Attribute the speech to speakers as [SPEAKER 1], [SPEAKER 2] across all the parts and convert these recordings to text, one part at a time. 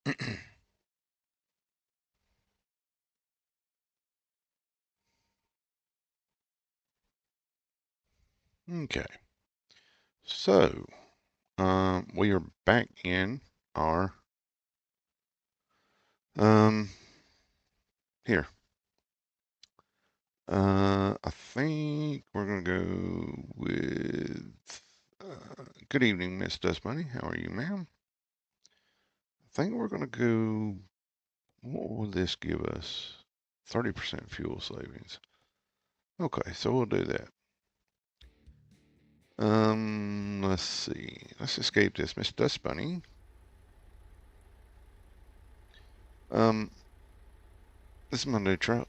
[SPEAKER 1] Okay, so we are back in our um here. I think we're gonna go with good evening, Miss Dust Bunny. How are you, ma'am? I think we're gonna go. What will this give us? 30% fuel savings. Okay, so we'll do that. Let's see. Let's escape this, Miss Dust Bunny. Um, this is my new truck.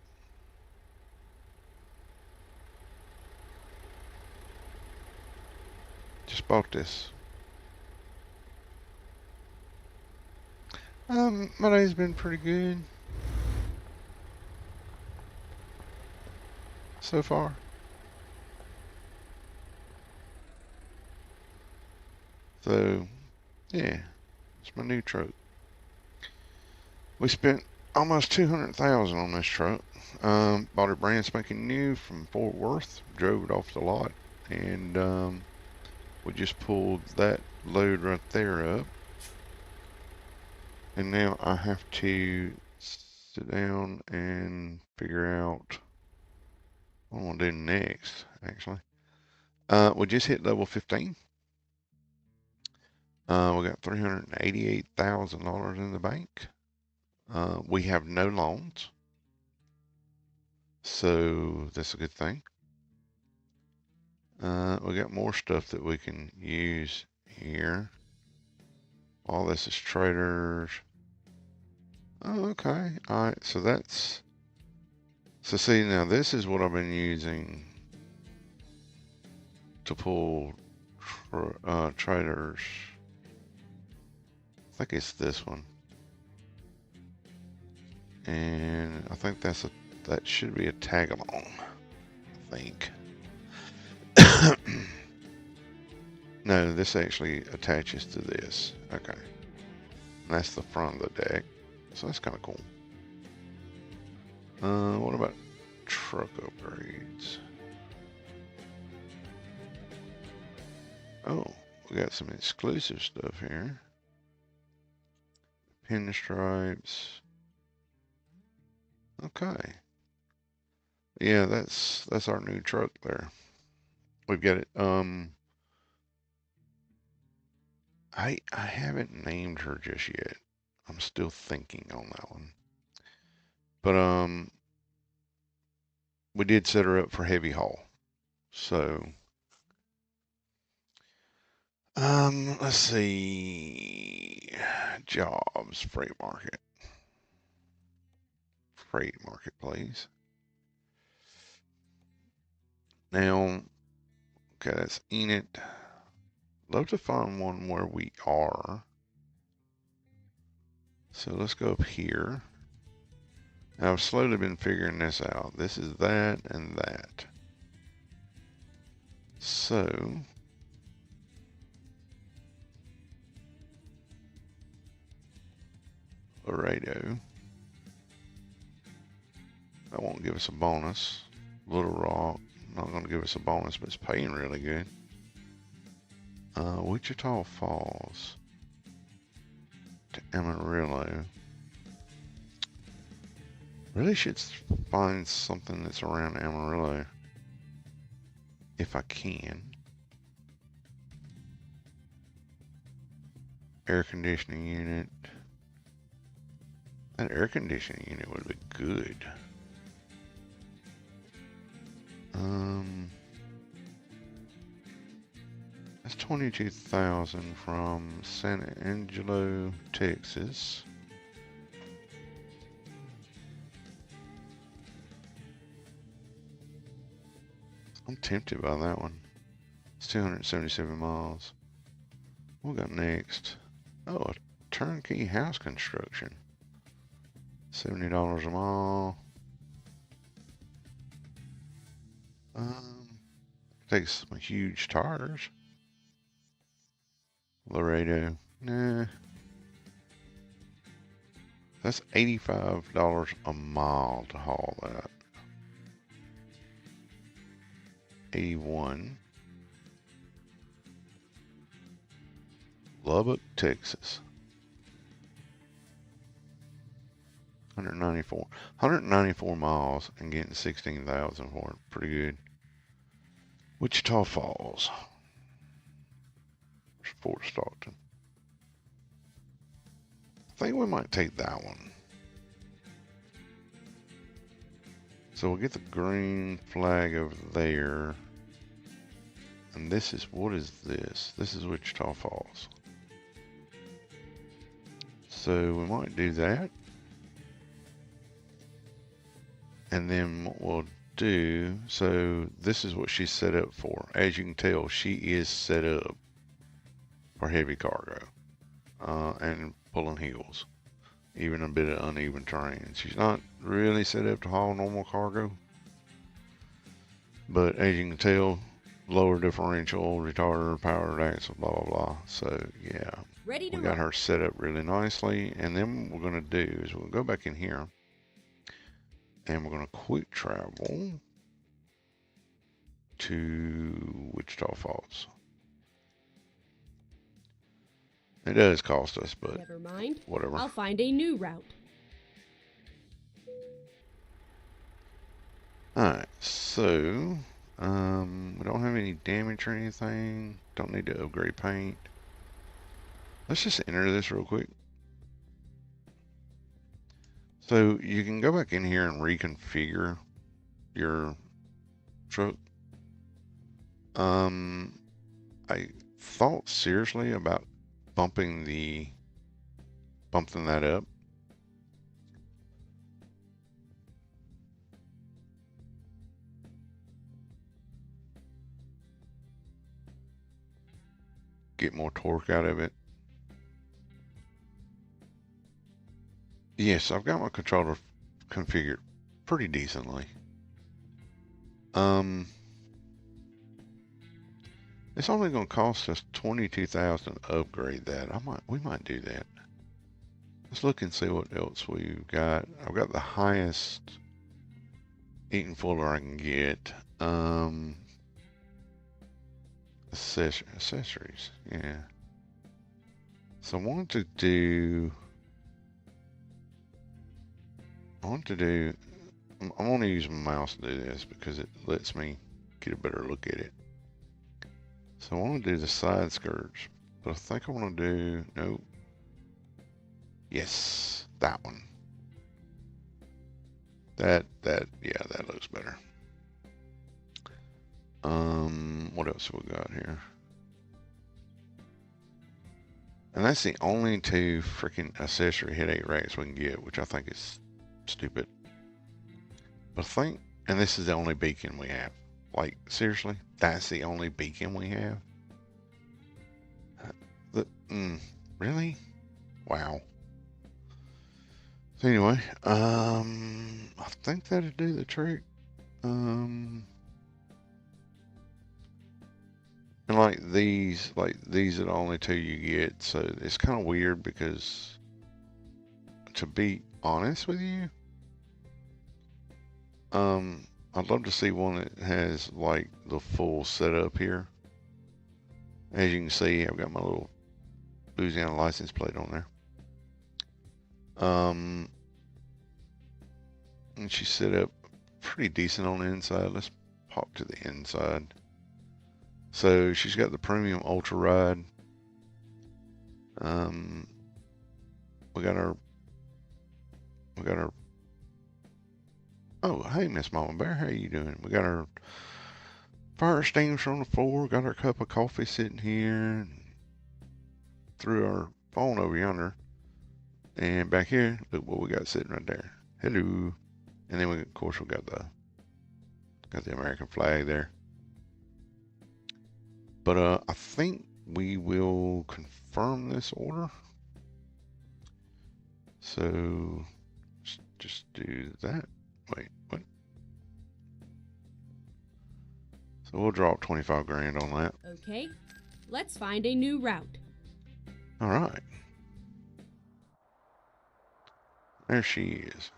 [SPEAKER 1] Just bought this. My day's been pretty good so far. So, yeah, it's my new truck. We spent almost 200,000 on this truck. Bought it brand spanking new from Fort Worth. Drove it off the lot, and we just pulled that load right there up. And now I have to sit down and figure out what I want to do next. Actually, we just hit level 15. We got $388,000 in the bank. We have no loans, so that's a good thing. We got more stuff that we can use here. All this is traders. Oh, okay. All right. So that's, so see, now this is what I've been using to pull traders. I think it's this one. And I think that should be a tag along, I think. No, this actually attaches to this. Okay. And that's the front of the deck. So that's kind of cool. What about truck upgrades? Oh, we got some exclusive stuff here. Pinstripes. Okay. Yeah, that's our new truck there. We've got it. I haven't named her just yet. I'm still thinking on that one. But we did set her up for heavy haul. So let's see. Jobs, freight marketplace. Now, okay, that's Enid. Love to find one where we are. So let's go up here. Now, I've slowly been figuring this out. This is that and that. So, Laredo. That won't give us a bonus. Little Rock, not going to give us a bonus, but it's paying really good. Wichita Falls to Amarillo. Really should find something that's around Amarillo if I can. Air conditioning unit. That air conditioning unit would be good. That's 22,000 from San Angelo, Texas. I'm tempted by that one. It's 277 miles. What we got next? Oh, a turnkey house construction. $70 a mile. Takes some huge tires. Laredo. Nah. That's $85 a mile to haul that. 81. Lubbock, Texas. 194. 194 miles and getting 16,000 for it. Pretty good. Wichita Falls. Fort Stockton. I think we might take that one. So we'll get the green flag over there. And this is, what is this? This is Wichita Falls. So we might do that. And then what we'll do, so this is what she's set up for. As you can tell, she is set up for heavy cargo and pulling hills, even a bit of uneven terrain. She's not really set up to haul normal cargo, but as you can tell, lower differential, retarder, powered axle, blah blah blah. So yeah, we got her set up really nicely. And then what we're going to do is we'll go back in here and we're going to quick travel to Wichita Falls. It does cost us, but
[SPEAKER 2] never mind.
[SPEAKER 1] Whatever.
[SPEAKER 2] I'll find a new route.
[SPEAKER 1] Alright, so we don't have any damage or anything. Don't need to upgrade paint. Let's just enter this real quick. So you can go back in here and reconfigure your truck. I thought seriously about bumping that up. Get more torque out of it. Yes, I've got my controller configured pretty decently. It's only going to cost us $22,000 to upgrade that. We might do that. Let's look and see what else we've got. I've got the highest eating fuller I can get. Accessories, yeah. So I want to do. I'm going to use my mouse to do this because it lets me get a better look at it. So I want to do the side skirts, but I think I want to do, nope. Yes, that one. Yeah, that looks better. What else have we got here? And that's the only two freaking accessory headache racks we can get, which I think is stupid. But I think, and this is the only beacon we have. Like, seriously? That's the only beacon we have? Really? Wow. So anyway, I think that'd do the trick. And like these are the only two you get, so it's kind of weird because, to be honest with you, I'd love to see one that has like the full setup here. As you can see, I've got my little Louisiana license plate on there. And she's set up pretty decent on the inside. Let's pop to the inside. So she's got the premium ultra ride. We got our. Oh, hey, Miss Mama Bear, how you doing? We got our fire extinguisher on the floor. Got our cup of coffee sitting here. Threw our phone over yonder. And back here, look what we got sitting right there. Hello. And then of course we got the American flag there. But I think we will confirm this order. So just do that. Wait, what? So we'll drop 25 grand on that.
[SPEAKER 2] Okay, let's find a new route.
[SPEAKER 1] All right. There she is.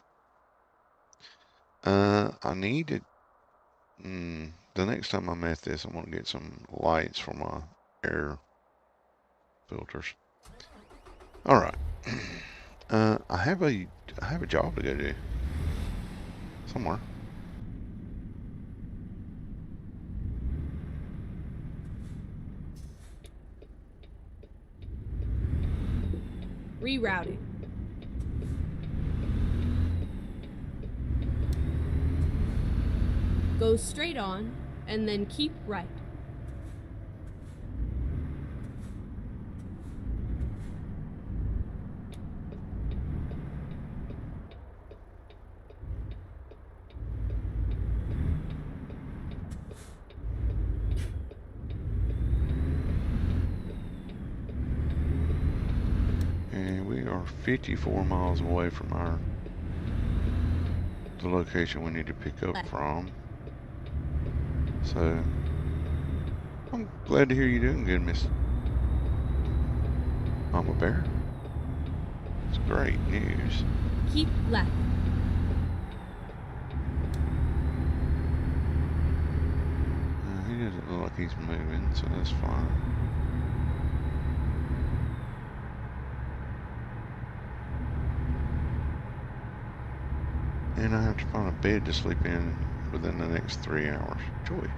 [SPEAKER 1] I needed. The next time I'm at this, I'm gonna get some lights for my air filters. All right. I have a job to go do somewhere.
[SPEAKER 2] Rerouting. Go straight on, and then keep right.
[SPEAKER 1] And we are 54 miles away from the location we need to pick up from. So I'm glad to hear you're doing good, Miss Mama Bear. It's great news.
[SPEAKER 2] Keep left.
[SPEAKER 1] He doesn't look like he's moving, so that's fine. And I have to find a bed to sleep in within the next 3 hours. Joy.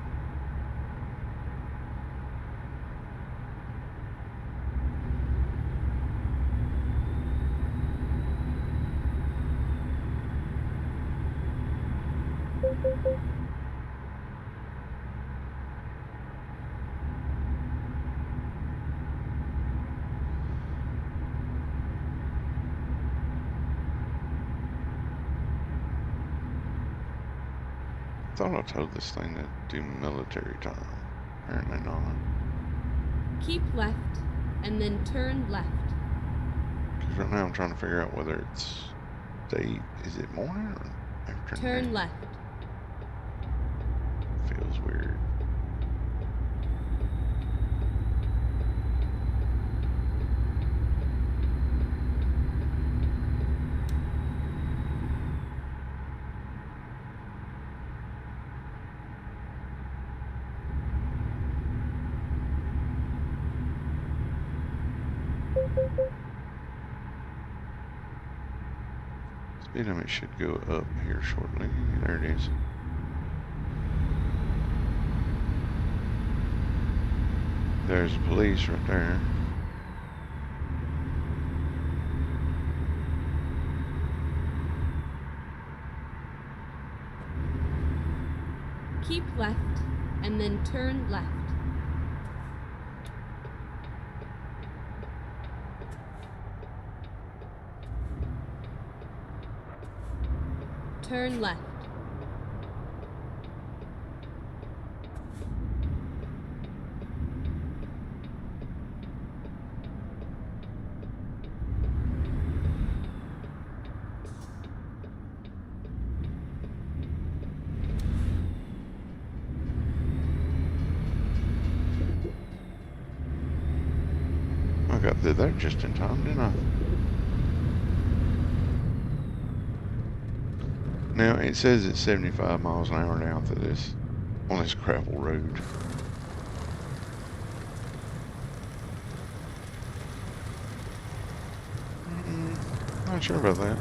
[SPEAKER 1] I thought I told this thing to do military time. Apparently not.
[SPEAKER 2] Keep left, and then turn left.
[SPEAKER 1] Because right now I'm trying to figure out whether it's day. Is it morning or afternoon?
[SPEAKER 2] Turn left.
[SPEAKER 1] Feels weird. Speed limit should go up here shortly. There it is. There's the police right there.
[SPEAKER 2] Keep left, and then turn left. Turn left.
[SPEAKER 1] I got through there just in time, didn't I? Now, it says it's 75 miles an hour down through this, on this gravel road. Not sure about that.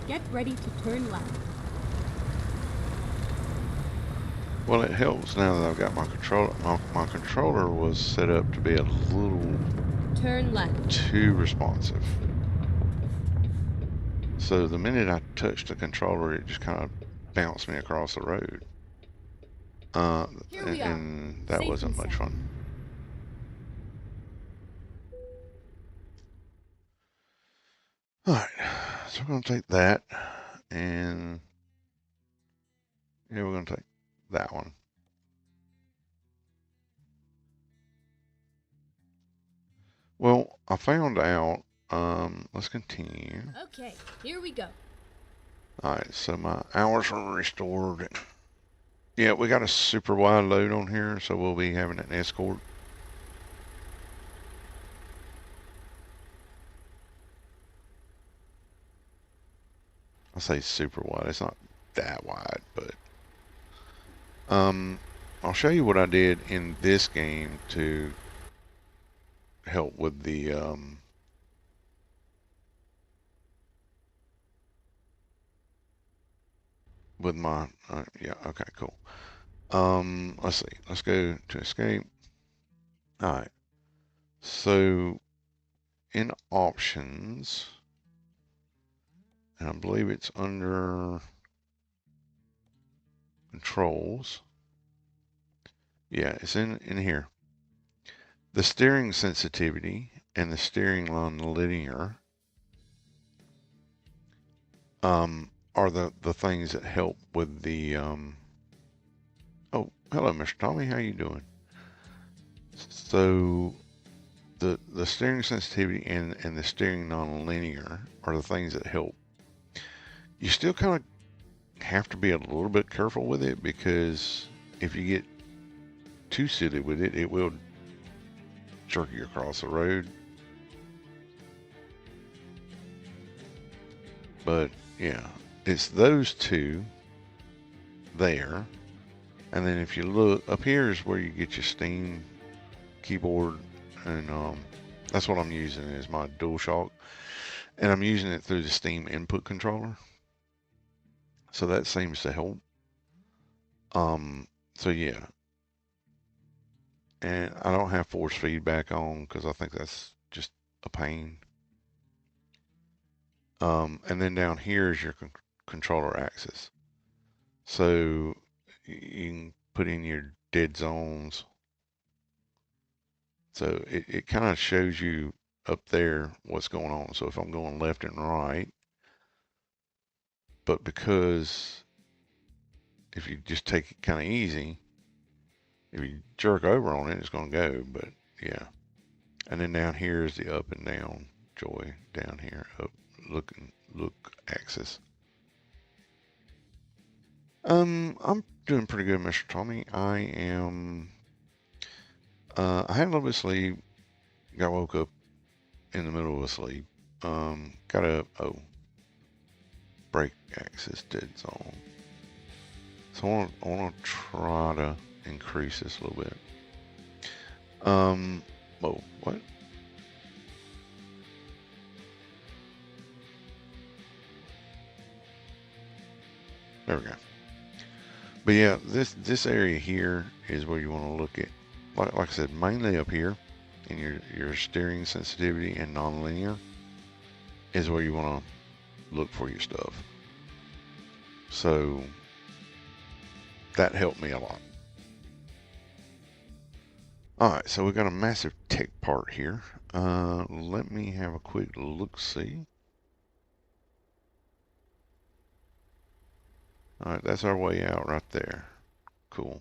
[SPEAKER 2] Get ready to turn left.
[SPEAKER 1] Well, it helps now that I've got my controller. My controller was set up to be a little
[SPEAKER 2] Turn left.
[SPEAKER 1] too responsive. So the minute I touched the controller, it just kind of bounced me across the road.
[SPEAKER 2] Here we are.
[SPEAKER 1] And that
[SPEAKER 2] Safe
[SPEAKER 1] wasn't
[SPEAKER 2] and
[SPEAKER 1] much
[SPEAKER 2] sound.
[SPEAKER 1] fun. Alright, so we're going to take that, and yeah, we're going to take that one. Well, I found out, let's continue.
[SPEAKER 2] Okay, here we go.
[SPEAKER 1] Alright, so my hours are restored. Yeah, we got a super wide load on here, so we'll be having an escort. I say super wide. It's not that wide, but I'll show you what I did in this game to help with the with my yeah, okay, cool. Let's see. Let's go to escape. All right. So in options, and I believe it's under controls. Yeah, it's in here. The steering sensitivity and the steering non-linear are the things that help with the oh, hello, Mr. Tommy. How you doing? So the steering sensitivity and the steering non-linear are the things that help. You still kind of have to be a little bit careful with it because if you get too silly with it, it will jerk you across the road. But yeah, it's those two there. And then if you look up here is where you get your Steam keyboard, and that's what I'm using is my DualShock, and I'm using it through the Steam input controller. So that seems to help. Um, so yeah, and I don't have force feedback on because I think that's just a pain. And then down here is your controller axis. So you can put in your dead zones. So it kind of shows you up there what's going on. So if I'm going left and right, but because if you just take it kind of easy, if you jerk over on it, it's going to go. But yeah. And then down here is the up and down joy down here, up look axis. I'm doing pretty good, Mr. Tommy. I am. I had a little bit of sleep. Got woke up in the middle of a sleep. Got a break axis dead zone. So I want to try to increase this a little bit. Whoa, what? There we go. But yeah, this area here is where you want to look at. Like I said, mainly up here in your steering sensitivity and nonlinear is where you want to look for your stuff. So that helped me a lot. All right, so we got a massive tech part here. Let me have a quick look-see. All right, that's our way out right there. Cool.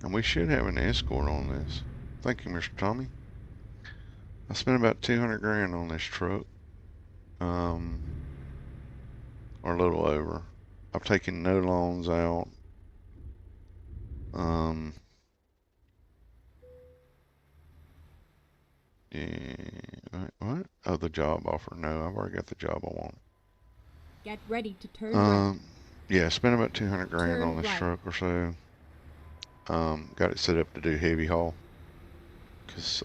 [SPEAKER 1] And we should have an escort on this. Thank you, Mr. Tommy. I spent about 200 grand on this truck, um, or a little over. I've taken no loans out. Um, yeah, what? Oh, the job offer. No, I've already got the job I want.
[SPEAKER 2] Get ready to turn right.
[SPEAKER 1] Yeah, spent about 200 grand on
[SPEAKER 2] Turn
[SPEAKER 1] this
[SPEAKER 2] right.
[SPEAKER 1] truck or so. Got it set up to do heavy haul because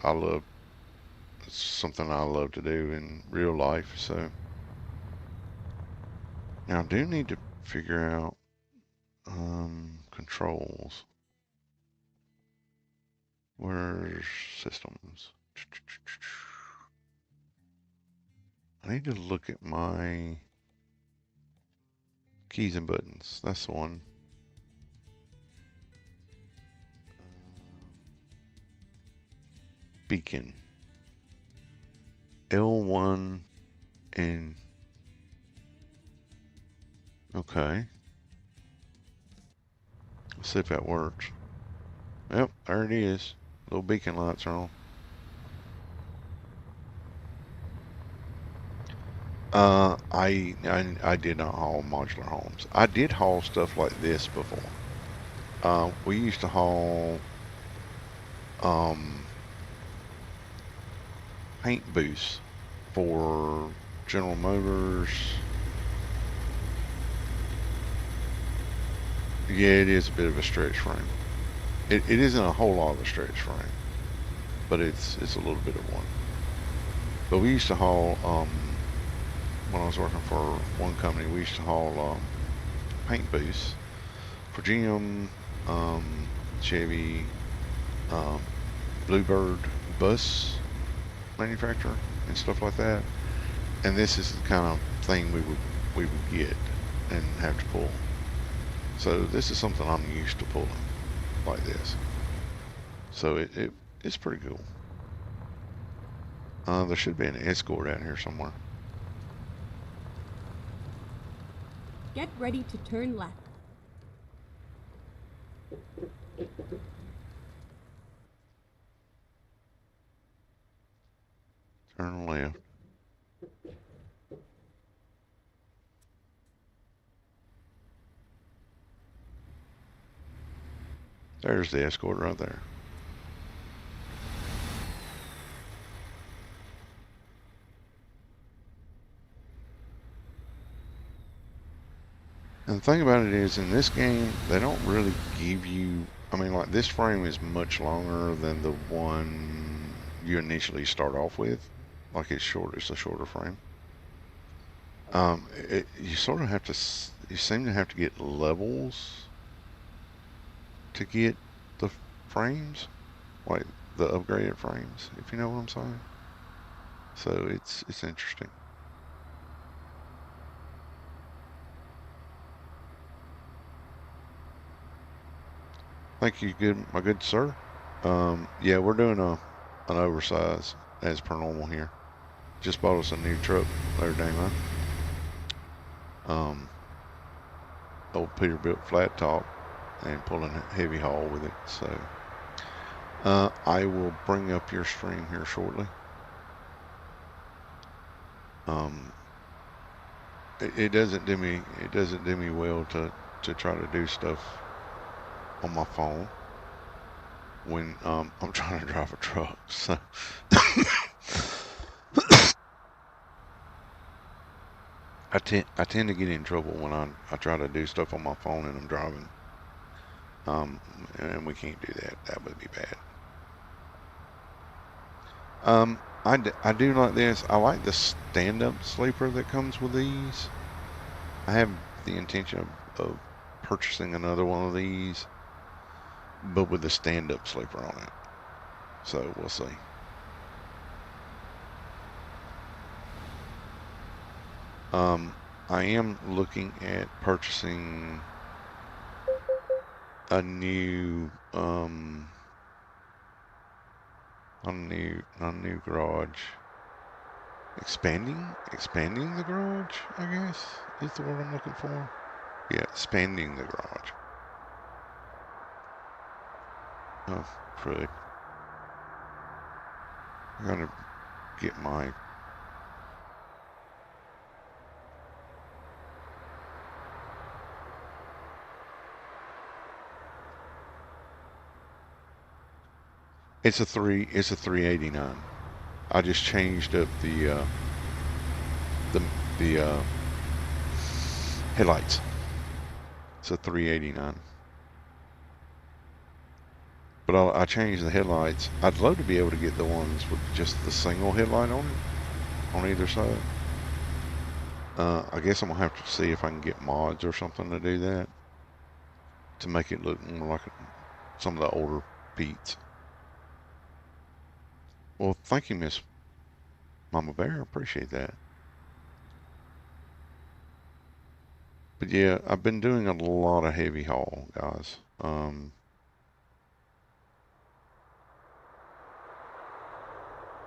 [SPEAKER 1] it's something I love to do in real life. So now I do need to figure out controls. Where's systems? I need to look at my Keys and buttons. That's the one. Beacon. L1 and okay. Let's see if that works. Yep, there it is. Little beacon lights are on. I did not haul modular homes. I did haul stuff like this before. We used to haul um, paint booths for General Motors. Yeah, it is a bit of a stretch frame. It isn't a whole lot of a stretch frame, but it's a little bit of one. But we used to haul when I was working for one company, we used to haul paint booths for GM, Chevy, um, Bluebird bus manufacturer and stuff like that. And this is the kind of thing we would get and have to pull. So this is something I'm used to pulling like this. So it's pretty cool. There should be an escort out here somewhere.
[SPEAKER 2] Get ready to turn left.
[SPEAKER 1] Turn left. There's the escort right there. And the thing about it is, in this game, they don't really give you. I mean, like, this frame is much longer than the one you initially start off with. Like, it's short. It's a shorter frame. You sort of have to. You seem to have to get levels to get the frames, like the upgraded frames, if you know what I'm saying. So it's interesting. Thank you, my good sir. Yeah, we're doing an oversize as per normal here. Just bought us a new truck the other day, man. Um, Old Peterbilt flat top and pulling a heavy haul with it. So I will bring up your stream here shortly. Um, it doesn't do me well to try to do stuff on my phone when I'm trying to drive a truck. So I tend to get in trouble when I try to do stuff on my phone and I'm driving. And we can't do that. That would be bad. I do like this. I like the stand-up sleeper that comes with these. I have the intention of purchasing another one of these, but with the stand-up sleeper on it. So we'll see. I am looking at purchasing a new a new garage. Expanding the garage, I guess, is the word I'm looking for. Yeah, expanding the garage. Oh, frick. I gotta get my. It's a 389. I just changed up the the headlights. It's a 389. But I changed the headlights. I'd love to be able to get the ones with just the single headlight on it, on either side. I guess I'm gonna have to see if I can get mods or something to do that to make it look more like some of the older Beats. Well, thank you, Miss Mama Bear. I appreciate that. But yeah, I've been doing a lot of heavy haul, guys.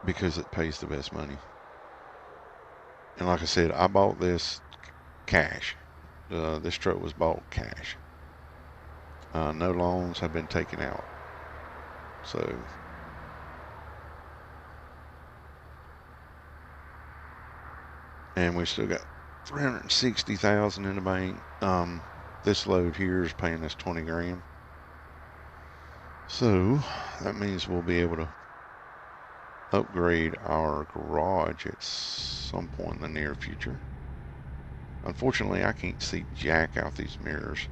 [SPEAKER 1] Because it pays the best money. And like I said, I bought this cash. This truck was bought cash. No loans have been taken out. So, and we still got 360,000 in the bank. This load here is paying us 20 grand. So that means we'll be able to upgrade our garage at some point in the near future. Unfortunately, I can't see jack out these mirrors.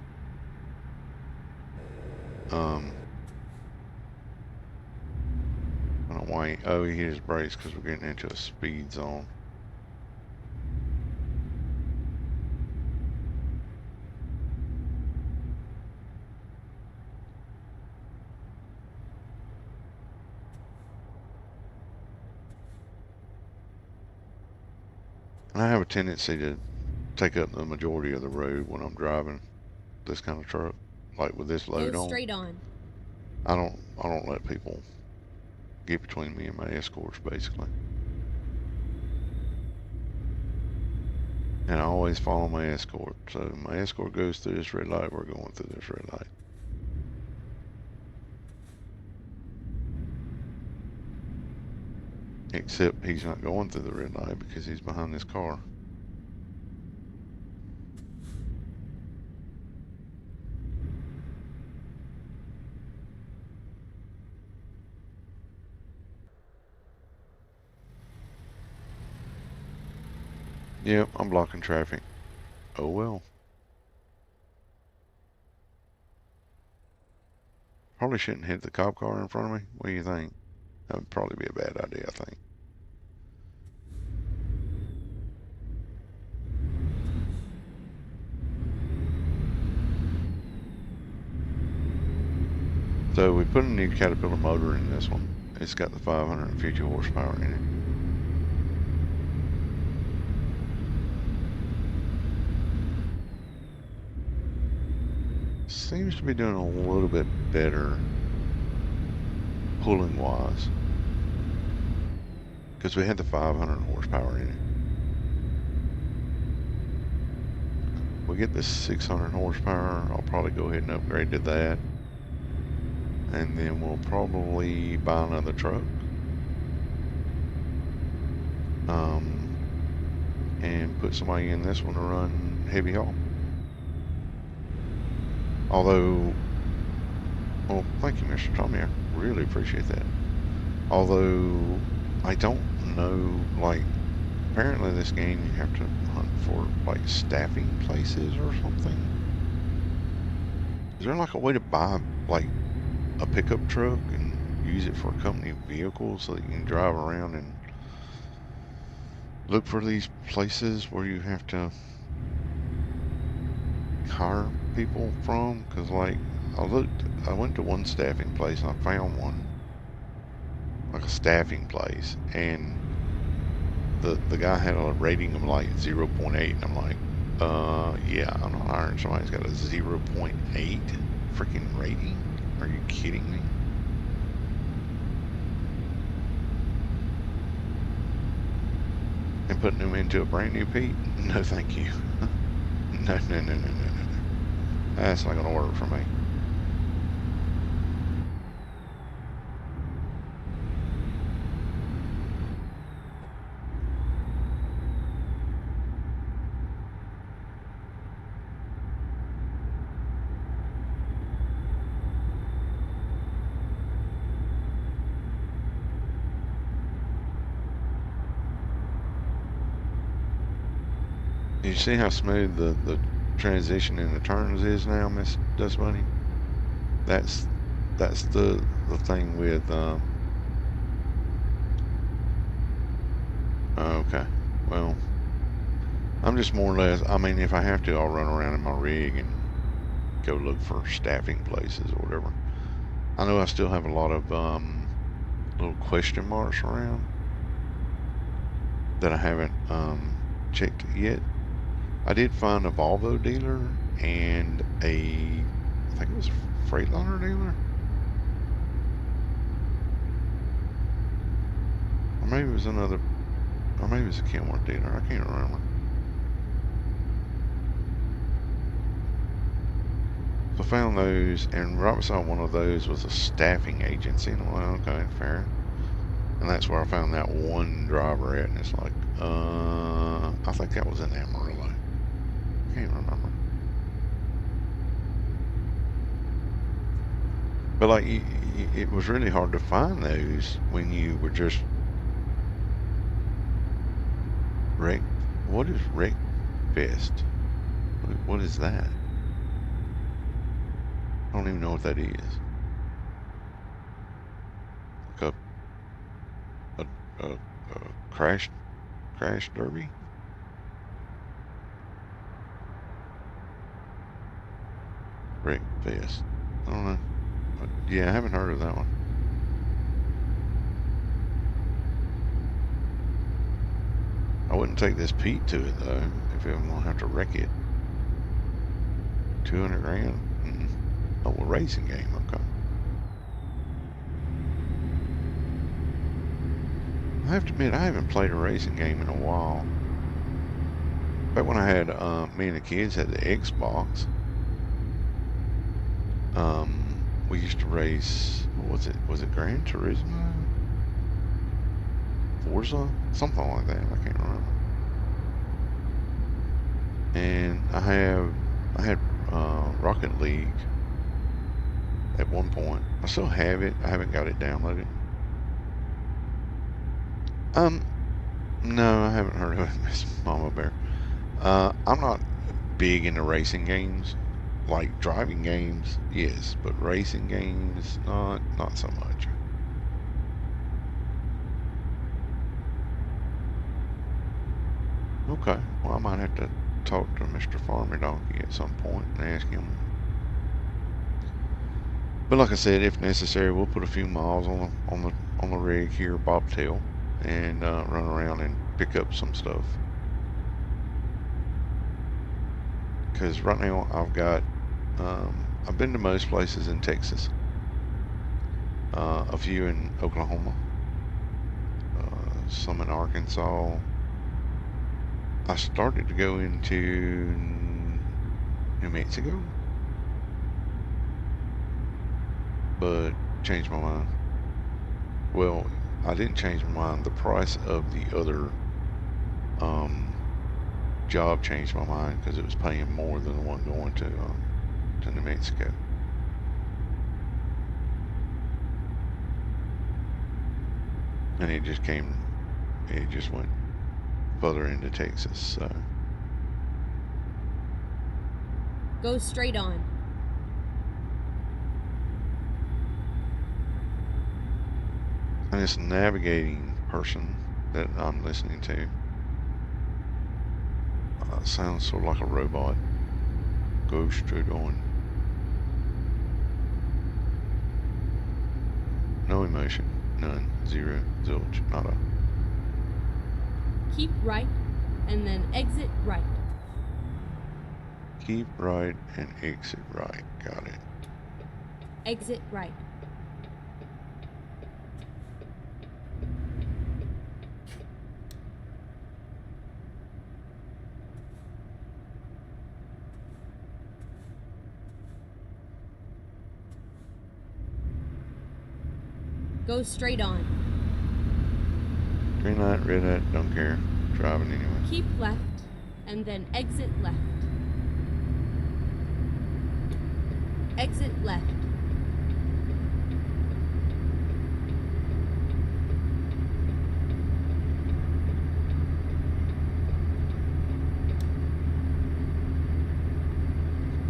[SPEAKER 1] I don't know why. Oh, he hit his brakes because we're getting into a speed zone. And I have a tendency to take up the majority of the road when I'm driving this kind of truck, like with this load
[SPEAKER 2] Go
[SPEAKER 1] on.
[SPEAKER 2] straight on.
[SPEAKER 1] I don't let people get between me and my escorts, basically. And I always follow my escort. So my escort goes through this red light, we're going through this red light. Except he's not going through the red light because he's behind this car. Yep, I'm blocking traffic. Oh well. Probably shouldn't hit the cop car in front of me. What do you think? That would probably be a bad idea, I think. So we put a new Caterpillar motor in this one. It's got the 550 horsepower in it. Seems to be doing a little bit better pulling wise because we had the 500 horsepower in it. We get this 600 horsepower, I'll probably go ahead and upgrade to that, and then we'll probably buy another truck and put somebody in this one to run heavy haul. Although, well, thank you, Mr. Tommy. I really appreciate that. Although, I don't know, like, apparently this game you have to hunt for, like, staffing places or something. Is there, like, a way to buy, like, a pickup truck and use it for a company vehicle so that you can drive around and look for these places where you have to hire people from? Because like I went to one staffing place and I found one, like a staffing place, and the guy had a rating of like 0.8, and I'm like, yeah, I'm not hiring somebody who's got a 0.8 freaking rating. Are you kidding me? And putting them into a brand new Pete? No, thank you. No, no, no, no, no, no, no. That's not gonna work for me. You see how smooth the transition in the turns is now, Miss Dust Bunny? That's the thing with okay. Well, I'm just more or less, I mean, if I have to, I'll run around in my rig and go look for staffing places or whatever. I know I still have a lot of little question marks around that I haven't checked yet. I did find a Volvo dealer and I think it was a Freightliner dealer. Or maybe it was another, or maybe it was a Kenworth dealer. I can't remember. So I found those, and right beside one of those was a staffing agency. And I'm like, okay, fair. And that's where I found that one driver at, and it's like, I think that was in Amarillo. I can't remember. But like, it was really hard to find those when you were just wreck. What is wreck fest? What is that? I don't even know what that is. Like a crash derby? Wreck fest. I don't know. But yeah, I haven't heard of that one. I wouldn't take this Pete to it though, if I'm gonna have to wreck it. 200 grand? Oh, a racing game, okay. I have to admit, I haven't played a racing game in a while. Back when I had, me and the kids had the Xbox, we used to race, what was it? Was it Gran Turismo? Forza? Something like that, I can't remember. And I had Rocket League at one point. I still have it. I haven't got it downloaded. No, I haven't heard of it, Miss Mama Bear. I'm not big into racing games. Like driving games, yes, but racing games, not so much. Okay, well, I might have to talk to Mr. Farmer Donkey at some point and ask him. But like I said, if necessary, we'll put a few miles on the rig here, bobtail, and run around and pick up some stuff. Because right now I've been to most places in Texas, a few in Oklahoma, some in Arkansas. I started to go into New Mexico, but changed my mind. Well, I didn't change my mind. The price of the other job changed my mind because it was paying more than the one going to New Mexico. And it just went further into Texas, so.
[SPEAKER 2] Go straight on.
[SPEAKER 1] And this navigating person that I'm listening to sounds sort of like a robot. Go straight on. No emotion. None. Zero. Zilch. Nada.
[SPEAKER 2] Keep right, and then exit right.
[SPEAKER 1] Keep right and exit right. Got it.
[SPEAKER 2] Exit right. Go straight on.
[SPEAKER 1] Green light, red light, don't care. Driving anyway.
[SPEAKER 2] Keep left, and then exit left. Exit left.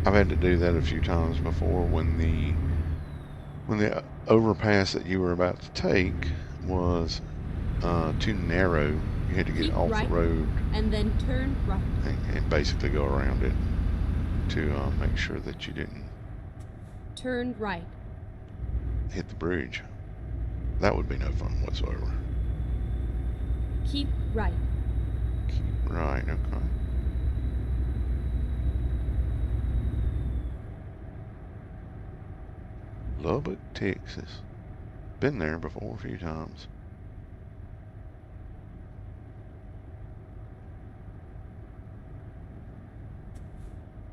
[SPEAKER 1] I've had to do that a few times before when the overpass that you were about to take was too narrow. You had to get
[SPEAKER 2] Keep
[SPEAKER 1] off
[SPEAKER 2] right,
[SPEAKER 1] the road
[SPEAKER 2] and then turn right.
[SPEAKER 1] and basically go around it to make sure that you didn't
[SPEAKER 2] Turn right.
[SPEAKER 1] hit the bridge. That would be no fun whatsoever.
[SPEAKER 2] Keep right.
[SPEAKER 1] Right, okay. Lubbock, Texas. Been there before a few times.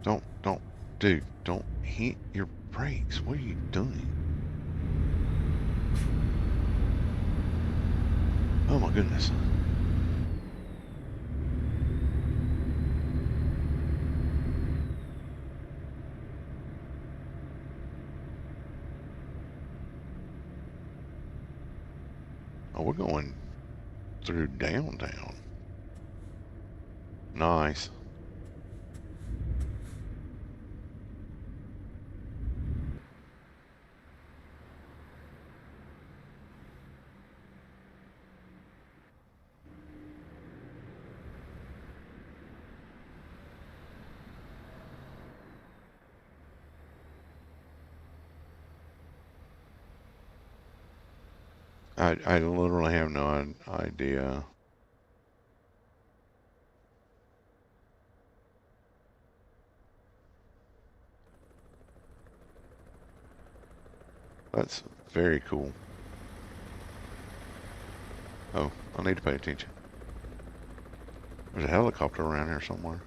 [SPEAKER 1] Don't, dude, don't hit your brakes. What are you doing? Oh my goodness. Oh, we're going through downtown. Nice. I literally have no idea. That's very cool. Oh, I need to pay attention. There's a helicopter around here somewhere.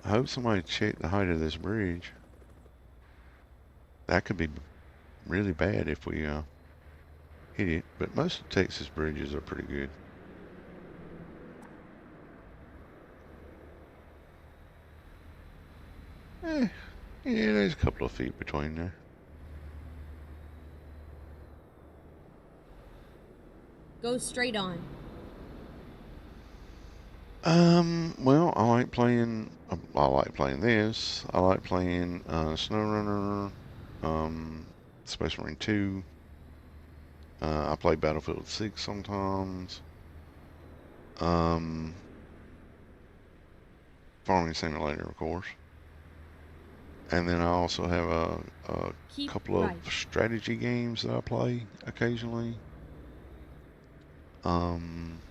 [SPEAKER 1] I hope somebody checked the height of this bridge. That could be really bad if we hit it, but most of Texas bridges are pretty good. Eh, yeah, there's a couple of feet between there.
[SPEAKER 2] Go straight on.
[SPEAKER 1] Well, I like playing this. I like playing SnowRunner, um, Space Marine 2. I play Battlefield 6 sometimes. Um, Farming Simulator, of course. And then I also have a
[SPEAKER 2] Keep
[SPEAKER 1] couple of
[SPEAKER 2] right.
[SPEAKER 1] strategy games that I play occasionally. Um,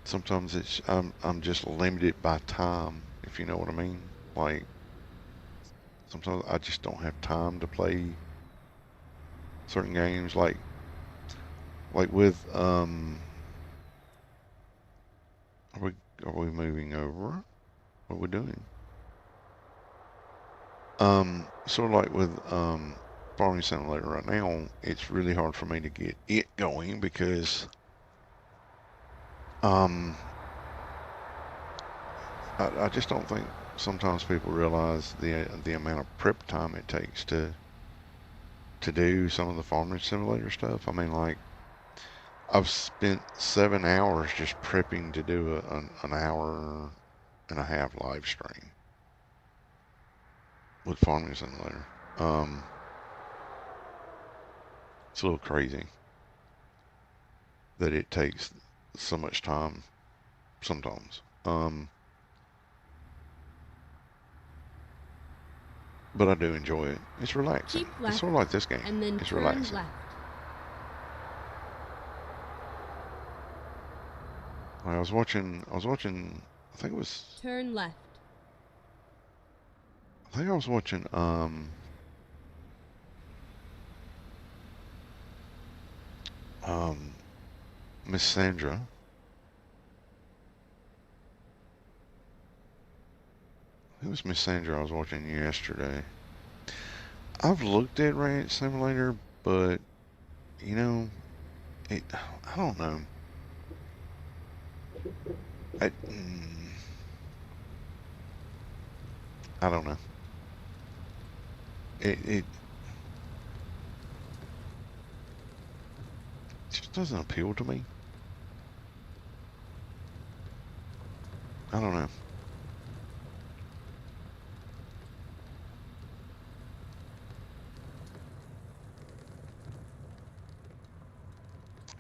[SPEAKER 1] Sometimes I'm just limited by time, if you know what I mean. Like sometimes I just don't have time to play certain games. Like with are we moving over? What are we doing? Sort of like with Farming Simulator right now, it's really hard for me to get it going because um I just don't think sometimes people realize the amount of prep time it takes to do some of the Farming Simulator stuff. I mean, like I've spent 7 hours just prepping to do an hour and a half live stream with Farming Simulator. Um, it's a little crazy that it takes so much time sometimes. But I do enjoy it. It's relaxing.
[SPEAKER 2] Keep
[SPEAKER 1] It's
[SPEAKER 2] left
[SPEAKER 1] sort of like this game.
[SPEAKER 2] and then
[SPEAKER 1] It's
[SPEAKER 2] turn
[SPEAKER 1] relaxing.
[SPEAKER 2] left.
[SPEAKER 1] I was watching.
[SPEAKER 2] Turn left.
[SPEAKER 1] I think I was watching um Miss Sandra. It was Miss Sandra I was watching yesterday. I've looked at Ranch Simulator, but you know, it. I don't know. I, I don't know. It just doesn't appeal to me. I don't know.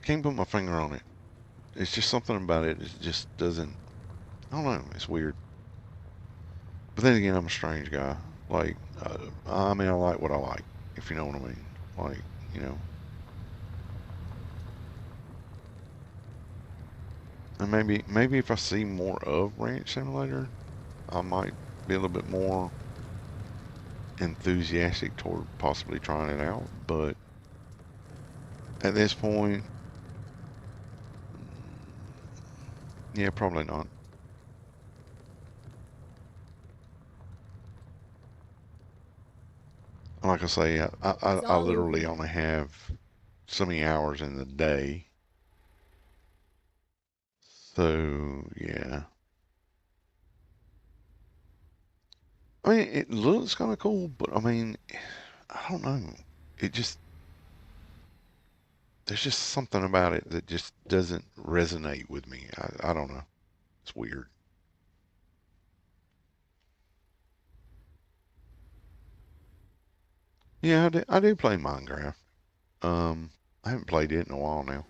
[SPEAKER 1] Can't put my finger on it. It's just something about it. It just doesn't. I don't know. It's weird. But then again, I'm a strange guy. Like, I mean, I like what I like, if you know what I mean. Like, you know, And maybe if I see more of Ranch Simulator, I might be a little bit more enthusiastic toward possibly trying it out. But at this point, yeah, probably not. Like I say,
[SPEAKER 2] It's
[SPEAKER 1] I
[SPEAKER 2] all
[SPEAKER 1] literally
[SPEAKER 2] over.
[SPEAKER 1] only have so many hours in the day. So, yeah. I mean, it looks kind of cool, but I mean, I don't know. It just, there's just something about it that just doesn't resonate with me. I don't know. It's weird. Yeah, I do play Minecraft. Um, I haven't played it in a while now.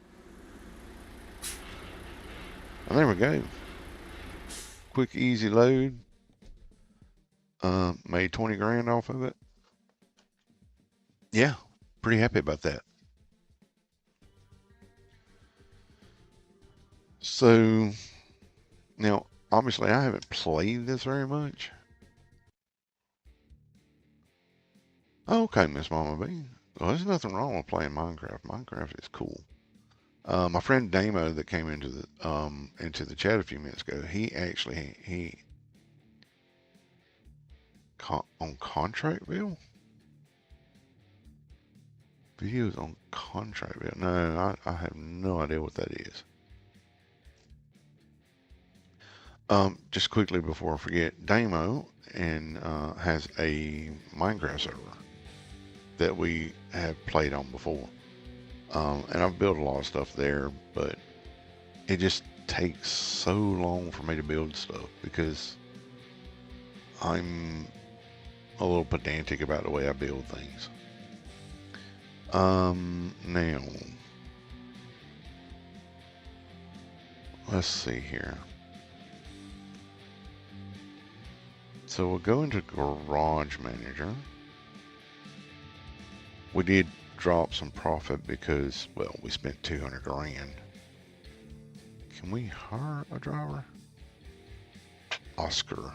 [SPEAKER 1] And there we go. Quick, easy load. Made 20 grand off of it. Yeah, pretty happy about that. So now, obviously, I haven't played this very much. Oh, okay, Miss Mama B. Well, there's nothing wrong with playing Minecraft. Minecraft is cool. My friend Damo that came into the chat a few minutes ago, he on Contractville. Videos on Contractville. No, I have no idea what that is. Just quickly before I forget, Damo and has a Minecraft server that we have played on before. And I've built a lot of stuff there, but it just takes so long for me to build stuff because I'm a little pedantic about the way I build things. Now, let's see here. So we'll go into Garage Manager. We did drop some profit because, well, we spent 200 grand. Can we hire a driver? Oscar.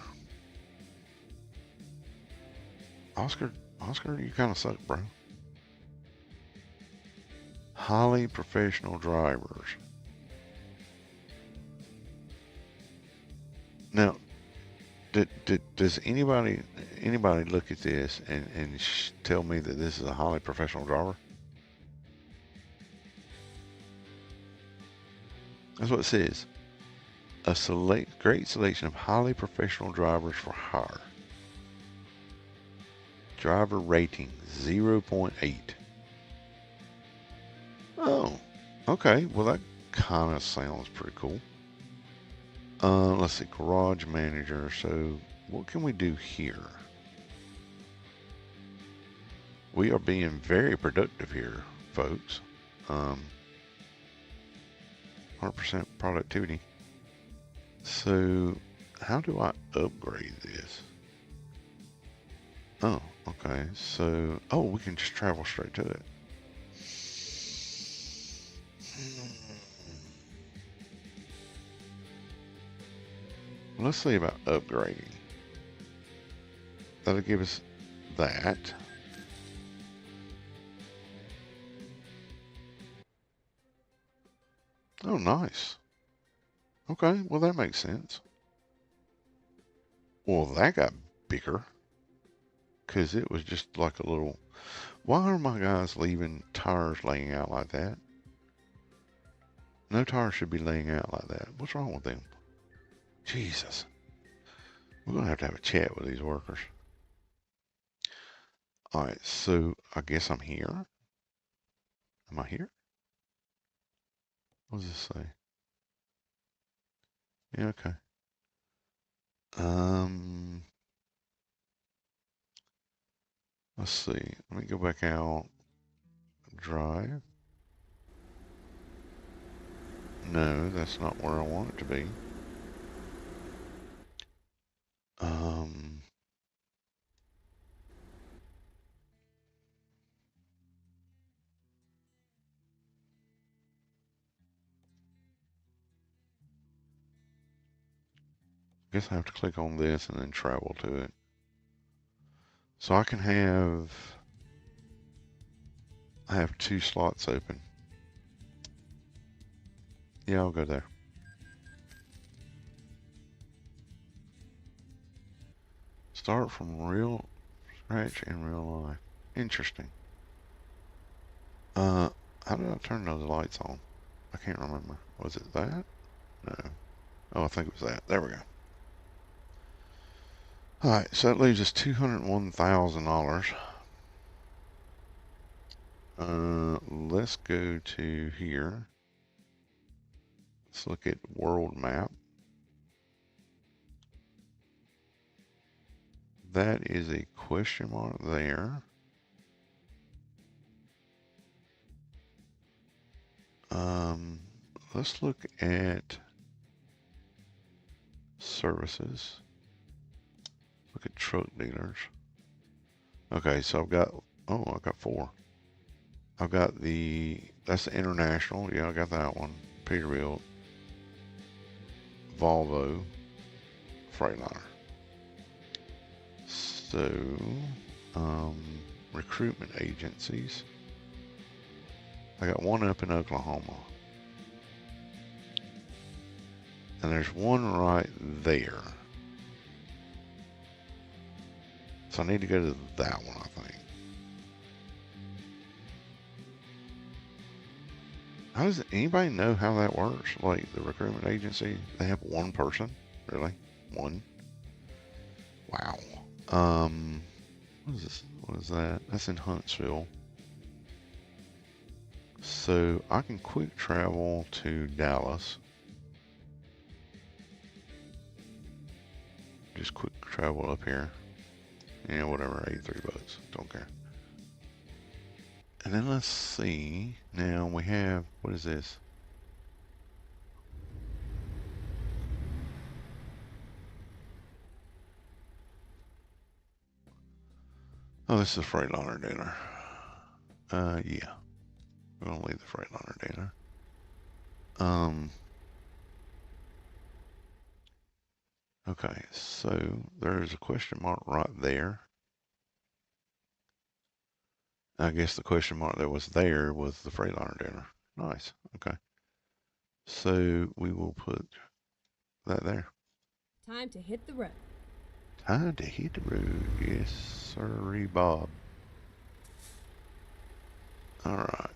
[SPEAKER 1] Oscar, Oscar, you kind of suck, bro. Highly professional drivers. Now, does anybody look at this and tell me that this is a highly professional driver? That's what it says. A great selection of highly professional drivers for hire. Driver rating 0.8. Oh, okay. Well, that kind of sounds pretty cool. Let's see, garage manager. So, what can we do here? We are being very productive here, folks. 100% productivity. So, how do I upgrade this? Oh, okay. So, oh, we can just travel straight to it. Let's see about upgrading. That'll give us that. Oh, nice. Okay, well, that makes sense. Well, that got bigger because it was just like a little. Why are my guys leaving tires laying out like that? No tires should be laying out like that. What's wrong with them? Jesus. We're going to have a chat with these workers. All right, so I guess I'm here. Am I here? What does this say? Yeah, okay. Um, let's see. Let me go back out. Drive. No, that's not where I want it to be. Um, guess I have to click on this and then travel to it. So I have 2 slots open. Yeah, I'll go there. Start from real scratch in real life. Interesting. How did I turn those lights on? I can't remember. Was it that? No. Oh, I think it was that. There we go. Alright, so that leaves us $201,000. Let's go to here. Let's look at world map. That is a question mark there. Let's look at services. Look at truck dealers. Okay, so I've got 4. I've got that's the international. Yeah, I got that one. Peterbilt, Volvo, Freightliner. So, recruitment agencies. I got one up in Oklahoma. And there's one right there. So I need to go to that one, I think. Does anybody know how that works? Like the recruitment agency, they have one person? Really? One? Wow. What is this? What is that? That's in Huntsville. So I can quick travel to Dallas. Just quick travel up here. Yeah, whatever, 83 bucks. Don't care. And then let's see. Now we have, what is this? Oh, this is a Freightliner dealer. Yeah. We're gonna leave the Freightliner dealer. Okay, so there's a question mark right there. I guess the question mark that was there was the Freightliner dealer. Nice. Okay. So we will put that there.
[SPEAKER 2] Time to hit the road.
[SPEAKER 1] Time to hit the road. Yes, sirree, Bob. All right.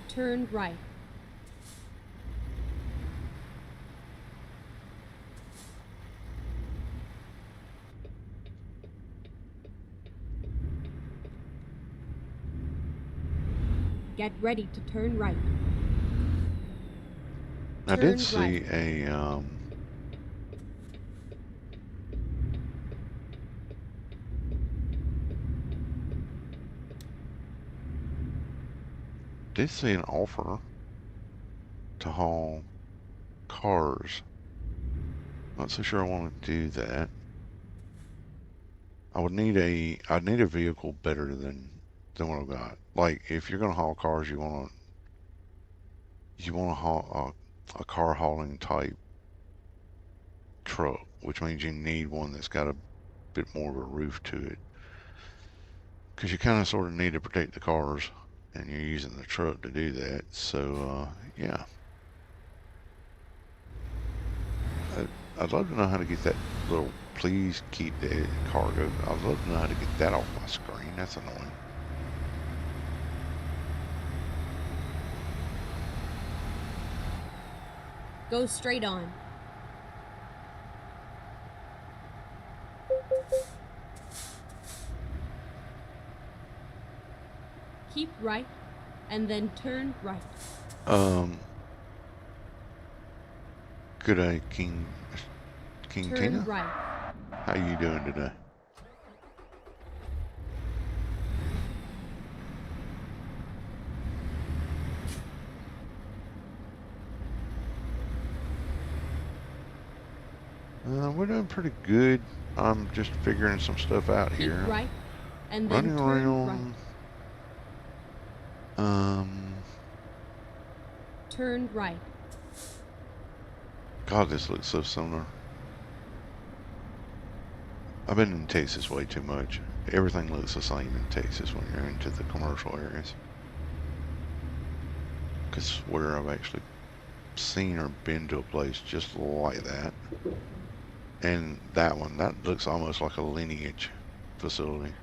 [SPEAKER 2] Turn right. Get ready to turn right.
[SPEAKER 1] I did
[SPEAKER 2] Turn
[SPEAKER 1] see
[SPEAKER 2] right.
[SPEAKER 1] a did see an offer to haul cars. Not so sure I want to do that. I'd need a vehicle better than what I've got. Like if you're gonna haul cars, you want to haul a car hauling type truck, which means you need one that's got a bit more of a roof to it, because you kind of sort of need to protect the cars, and you're using the truck to do that. So yeah, I'd love to know how to get that little please keep the cargo. I'd love to know how to get that off my screen. That's annoying.
[SPEAKER 2] Go straight on. Keep right, and then turn right.
[SPEAKER 1] Um, Good day, King
[SPEAKER 2] Turn
[SPEAKER 1] Tina.
[SPEAKER 2] right.
[SPEAKER 1] How you doing today? We're doing pretty good. I'm just figuring some stuff out
[SPEAKER 2] Keep
[SPEAKER 1] here.
[SPEAKER 2] right, and then
[SPEAKER 1] Running
[SPEAKER 2] turn
[SPEAKER 1] around.
[SPEAKER 2] right. Turn right.
[SPEAKER 1] God, this looks so similar. I've been in Texas way too much. Everything looks the same in Texas when you're into the commercial areas. Because where I've actually seen or been to a place just like that. And that one, that looks almost like a lineage facility.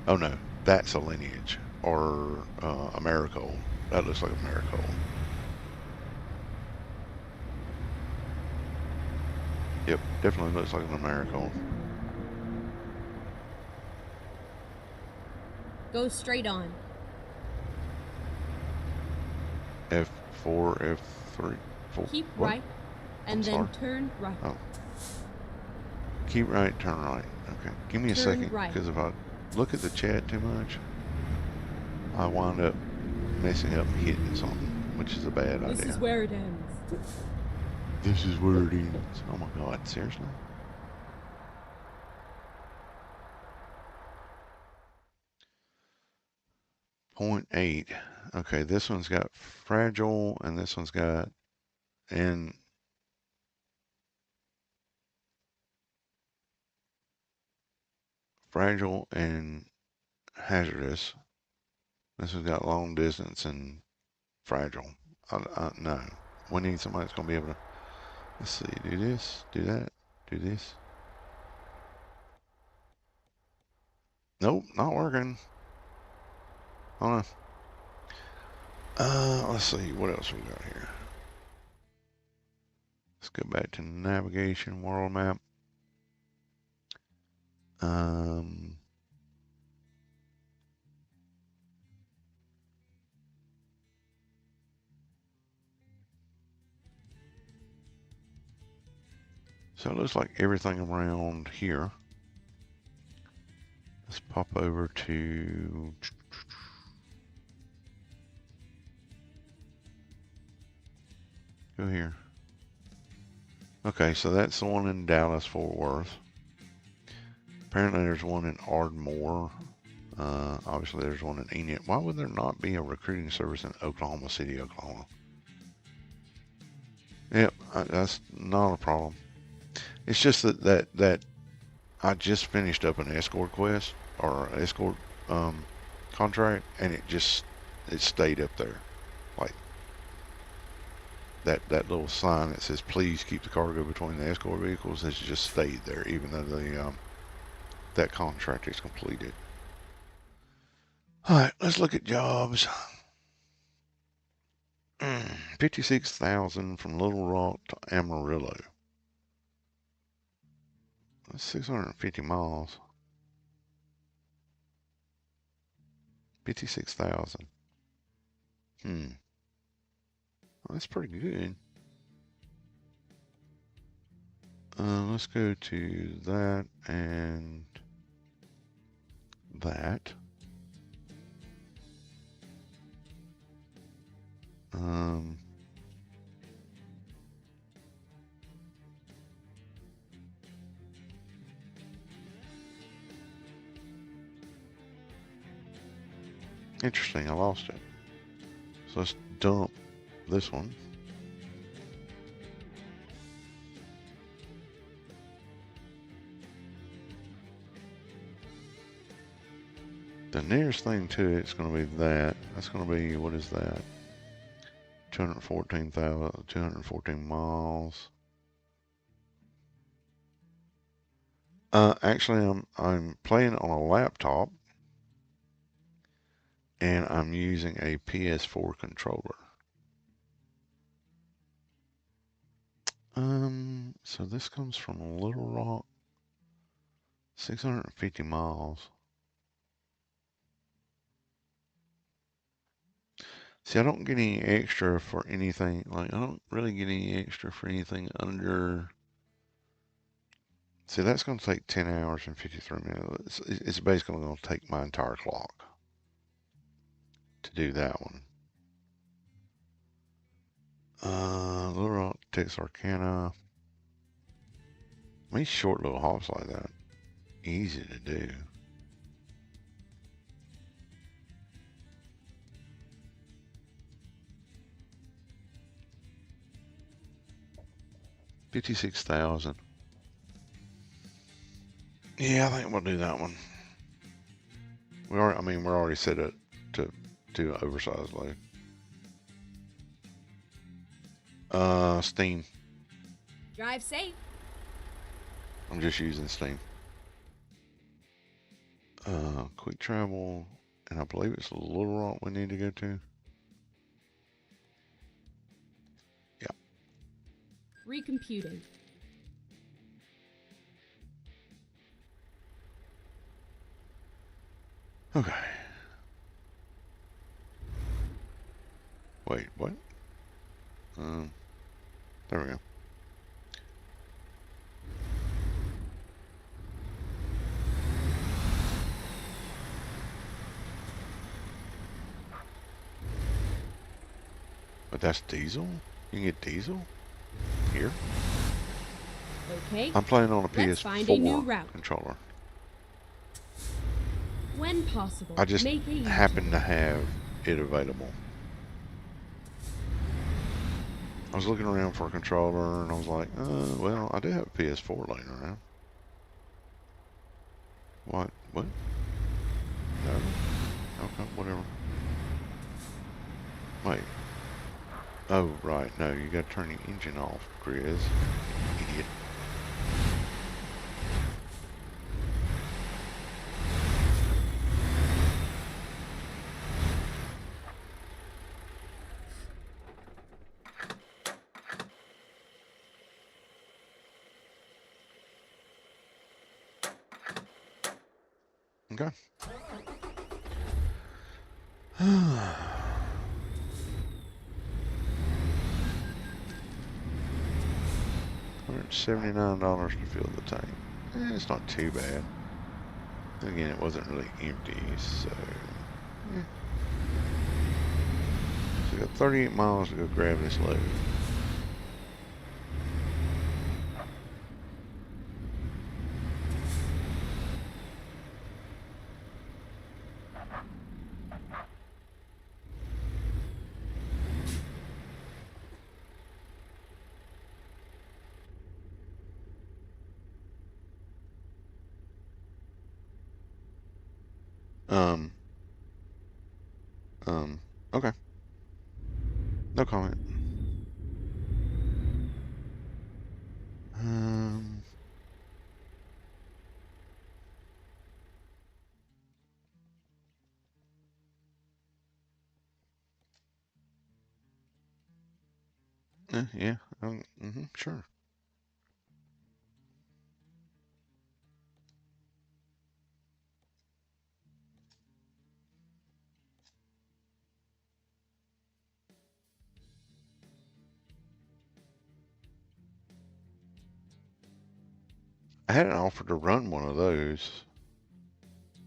[SPEAKER 1] Oh no, that's a lineage. Or Americold. That looks like Americold. Yep, definitely looks like an Americold.
[SPEAKER 2] Go straight on.
[SPEAKER 1] F4, F3, 4.
[SPEAKER 2] Keep
[SPEAKER 1] What?
[SPEAKER 2] right,
[SPEAKER 1] I'm
[SPEAKER 2] and then
[SPEAKER 1] sorry.
[SPEAKER 2] turn right.
[SPEAKER 1] Oh. Keep right, turn right. Okay. Give me a
[SPEAKER 2] Turn
[SPEAKER 1] second,
[SPEAKER 2] right.
[SPEAKER 1] because if I look at the chat too much, I wind up messing up and hitting something, which is a bad
[SPEAKER 2] This
[SPEAKER 1] idea.
[SPEAKER 2] is where it ends.
[SPEAKER 1] This is where it ends. Oh my god, seriously? .8. Okay, this one's got fragile, and this one's got and fragile and hazardous. This one's got long distance and fragile. No, we need somebody that's gonna be able to. Let's see. Do this. Do that. Do this. Nope, not working. Hold on. Let's see what else we got here. Let's go back to navigation world map. Um, so it looks like everything around here. Let's pop over to go here. Okay, so that's the one in Dallas, Fort Worth. Apparently there's one in Ardmore. Obviously there's one in Enid. Why would there not be a recruiting service in Oklahoma City, Oklahoma? Yep, that's not a problem. It's just that I just finished up an escort quest or escort contract, and it stayed up there, like that little sign that says "Please keep the cargo between the escort vehicles" has just stayed there, even though the that contract is completed. All right, let's look at jobs. 56,000 from Little Rock to Amarillo. That's 650 miles. 56,000. Well, that's pretty good. Let's go to that and that. Um, Interesting, I lost it. So let's dump this one. The nearest thing to it's going to be that. That's going to be, what is that? 214 miles. Actually, I'm playing on a laptop, and I'm using a PS4 controller. So this comes from Little Rock, 650 miles. See, I don't get any extra for anything. Like, I don't really get any extra for anything under. See, that's going to take 10 hours and 53 minutes. It's basically going to take my entire clock to do that one. Little Rock, Texarkana. These short little hops like that, easy to do. 56,000. Yeah, I think we'll do that one. We're already set up to do an oversized load. Steam.
[SPEAKER 2] Drive safe.
[SPEAKER 1] I'm just using Steam. Quick travel, and I believe it's Little Rock we need to go to. Yeah.
[SPEAKER 2] Recomputing.
[SPEAKER 1] Okay. Wait, what? There we go. But that's diesel? You can get diesel? Here?
[SPEAKER 2] Okay.
[SPEAKER 1] I'm playing on a
[SPEAKER 2] Let's find a new
[SPEAKER 1] PS4
[SPEAKER 2] route.
[SPEAKER 1] controller.
[SPEAKER 2] When possible,
[SPEAKER 1] I just
[SPEAKER 2] make a
[SPEAKER 1] happen
[SPEAKER 2] U-turn.
[SPEAKER 1] to have it available. I was looking around for a controller and I was like, well, I do have a PS4 laying around. What? What? No? Okay, whatever. Wait. Oh, right. No, you gotta turn the engine off, Grizz. Idiot. Okay. $179 to fill the tank. It's not too bad. Again, it wasn't really empty, so... Yeah. So we got 38 miles to go grab this load. Um, okay. No comment. Um, yeah, sure. I had an offer to run one of those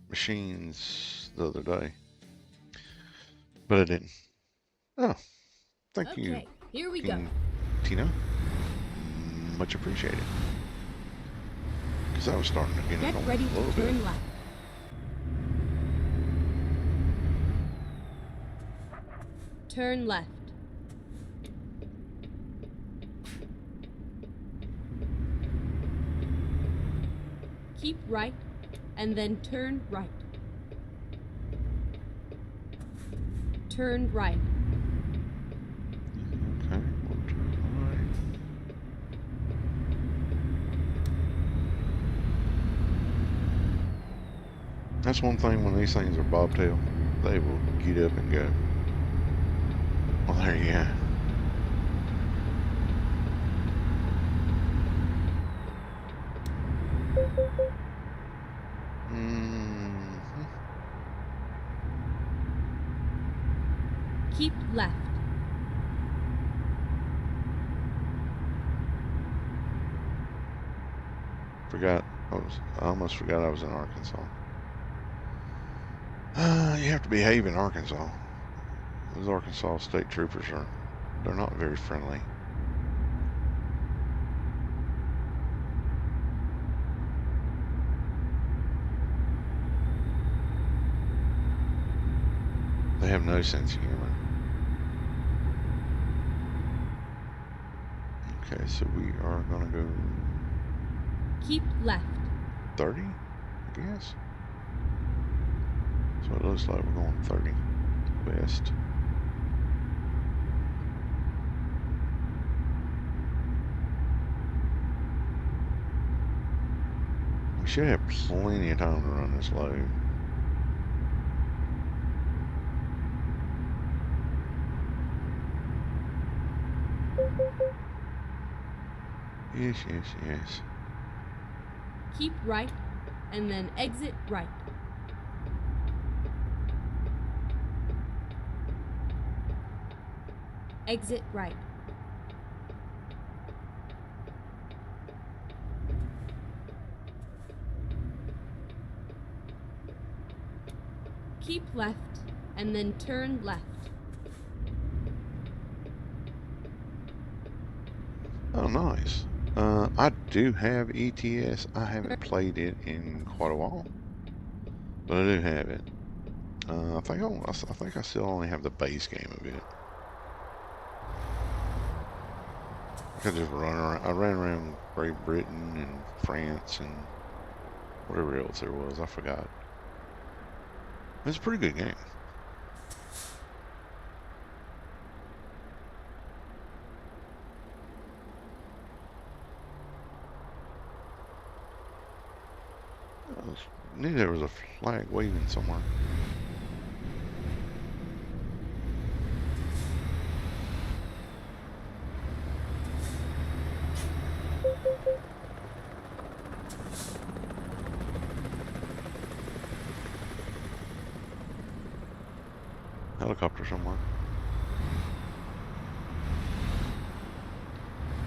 [SPEAKER 1] machines the other day, but I didn't. Oh, thank you,
[SPEAKER 2] Okay, here we go.
[SPEAKER 1] King Tina. Much appreciated. Because I was starting to get
[SPEAKER 2] Get
[SPEAKER 1] annoyed
[SPEAKER 2] ready
[SPEAKER 1] a
[SPEAKER 2] to
[SPEAKER 1] little bit.
[SPEAKER 2] turn left. Turn left. Keep right, and then turn right. Turn right.
[SPEAKER 1] Okay, we'll turn right. That's one thing when these things are bobtail, they will get up and go. Well, there you go.
[SPEAKER 2] Keep left.
[SPEAKER 1] I almost forgot I was in Arkansas. You have to behave in Arkansas. Those Arkansas state troopers they're not very friendly. They have no sense of humor. Okay, so we are gonna go
[SPEAKER 2] Keep left.
[SPEAKER 1] 30, I guess. So it looks like we're going 30 west. We should have plenty of time to run this load. Yes, yes, yes.
[SPEAKER 2] Keep right, and then exit right. Exit right. Keep left, and then turn left.
[SPEAKER 1] Oh, nice. I do have ETS. I haven't played it in quite a while, but I do have it. I think I still only have the base game of it. I could just run around. I ran around Great Britain and France and whatever else there was. I forgot. It's a pretty good game. I knew there was a flag waving somewhere. Helicopter somewhere.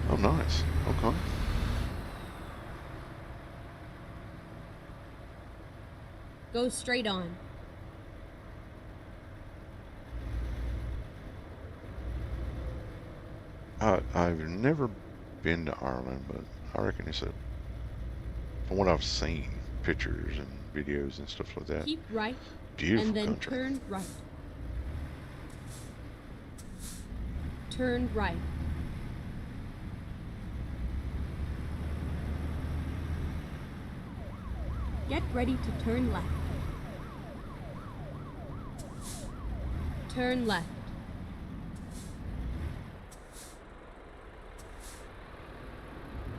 [SPEAKER 1] Oh, nice. Okay.
[SPEAKER 2] Go straight on.
[SPEAKER 1] I've never been to Ireland, but I reckon it's from what I've seen, pictures and videos and stuff like that,
[SPEAKER 2] Keep right,
[SPEAKER 1] beautiful
[SPEAKER 2] and then
[SPEAKER 1] country.
[SPEAKER 2] turn right. Turn right. Get ready to turn left. Turn left.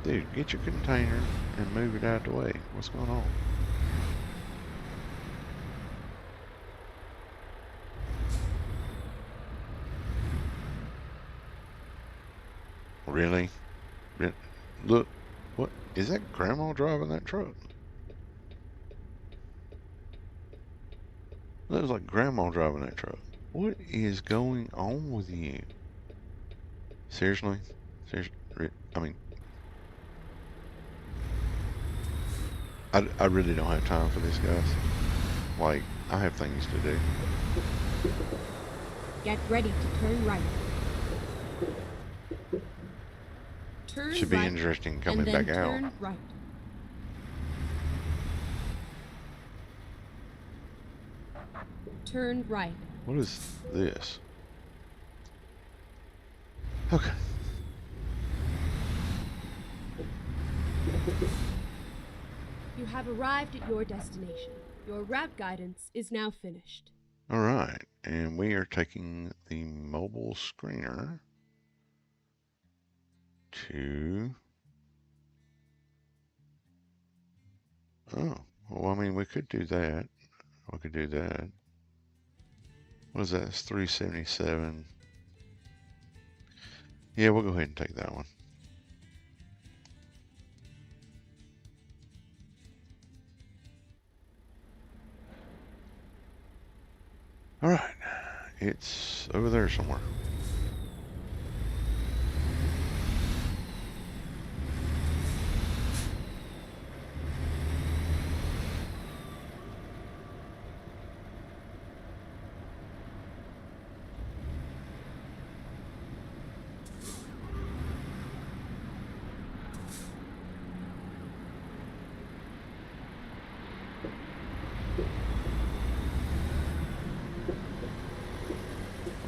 [SPEAKER 1] Dude, get your container and move it out of the way. What's going on? Really? Look, what is that grandma driving that truck? Looks like grandma driving that truck. What is going on with you? Seriously? Seriously? I mean, I really don't have time for this, guys. Like, I have things to do.
[SPEAKER 2] Get ready to turn right. Turn
[SPEAKER 1] Should be
[SPEAKER 2] right,
[SPEAKER 1] interesting coming
[SPEAKER 2] and then
[SPEAKER 1] back out.
[SPEAKER 2] turn right. Turn right.
[SPEAKER 1] What is this? Okay.
[SPEAKER 2] You have arrived at your destination. Your route guidance is now finished.
[SPEAKER 1] All right. And we are taking the mobile screener to... Oh, well, I mean, we could do that. We could do that. What is that? It's 377. Yeah, we'll go ahead and take that one. All right. It's over there somewhere.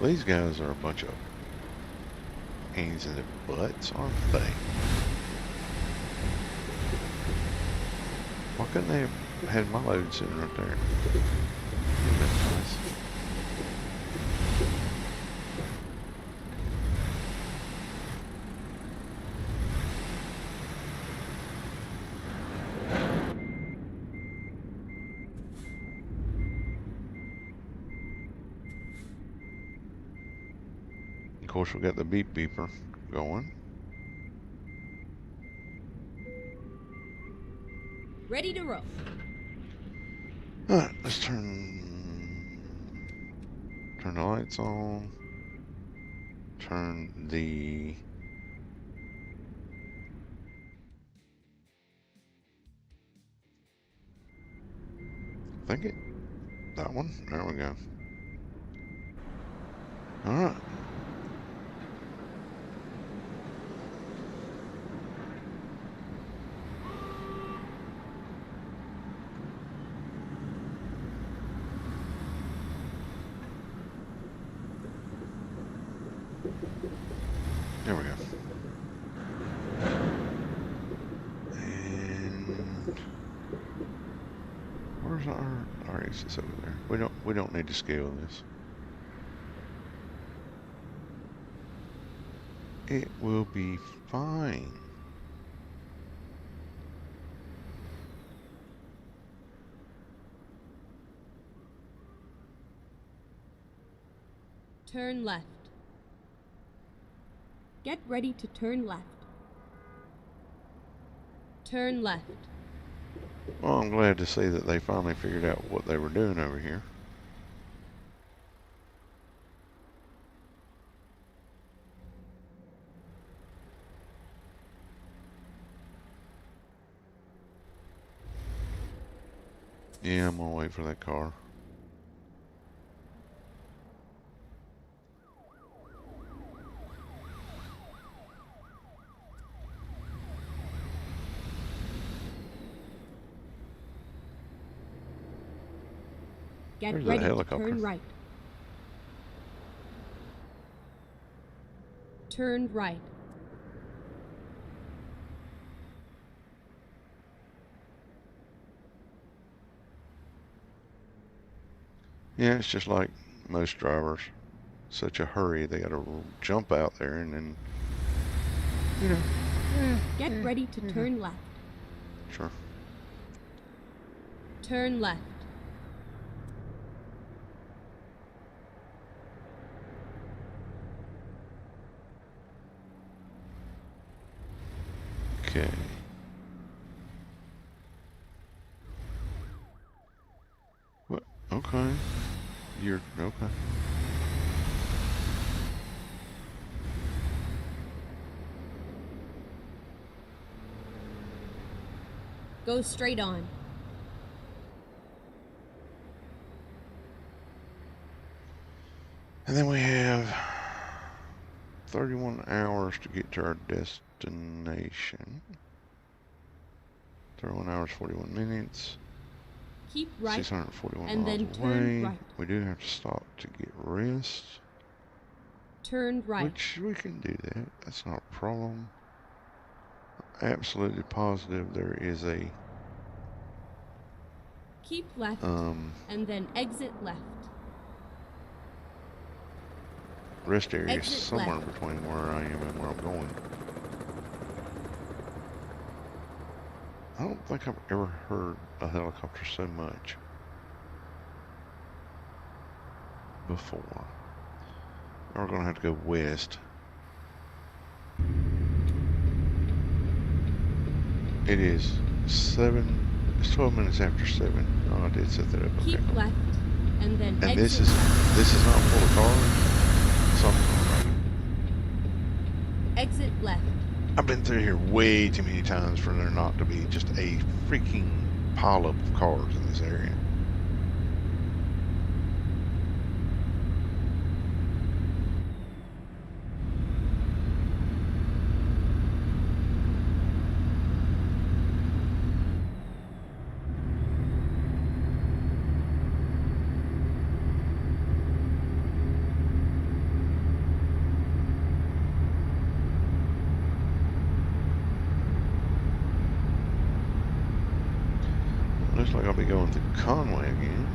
[SPEAKER 1] These guys are a bunch of pains in the butts, aren't they? Why couldn't they have had my load sitting right there? Would've been nice. Of course, we got the beep beeper going.
[SPEAKER 2] Ready to roll.
[SPEAKER 1] Alright, let's turn the lights on. Turn the that one. There we go. Alright. There we go. And where's our exits over there? We don't need to scale this. It will be fine.
[SPEAKER 2] Turn left. Get ready to turn left. Turn left.
[SPEAKER 1] Well, I'm glad to see that they finally figured out what they were doing over here. Yeah, I'm gonna wait for that car.
[SPEAKER 2] Get
[SPEAKER 1] There's
[SPEAKER 2] ready
[SPEAKER 1] that
[SPEAKER 2] to
[SPEAKER 1] helicopter.
[SPEAKER 2] turn right. Turn right.
[SPEAKER 1] Yeah, it's just like most drivers. Such a hurry, they gotta jump out there and then, you know.
[SPEAKER 2] Get ready to turn left.
[SPEAKER 1] Sure.
[SPEAKER 2] Turn left.
[SPEAKER 1] Okay. What? Okay. You're okay.
[SPEAKER 2] Go straight on.
[SPEAKER 1] And then we have 31 hours to get to our destination. 31 hours, 41 minutes.
[SPEAKER 2] Keep right
[SPEAKER 1] 641
[SPEAKER 2] and
[SPEAKER 1] miles
[SPEAKER 2] then
[SPEAKER 1] away.
[SPEAKER 2] turn right.
[SPEAKER 1] We do have to stop to get rest.
[SPEAKER 2] Turn right.
[SPEAKER 1] Which we can do that. That's not a problem. Absolutely positive there is a
[SPEAKER 2] Keep left and then exit left.
[SPEAKER 1] rest area
[SPEAKER 2] Exit
[SPEAKER 1] somewhere
[SPEAKER 2] left.
[SPEAKER 1] between where I am and where I'm going. I don't think I've ever heard a helicopter so much before. We're going to have to go west. It is 12 minutes after 7. Oh, I did set that up.
[SPEAKER 2] Keep
[SPEAKER 1] Okay.
[SPEAKER 2] left and then
[SPEAKER 1] And
[SPEAKER 2] exit
[SPEAKER 1] this is not full of cars. Something right.
[SPEAKER 2] Exit left.
[SPEAKER 1] I've been through here way too many times for there not to be just a freaking pileup of cars in this area. Looks like I'll be going to Conway again.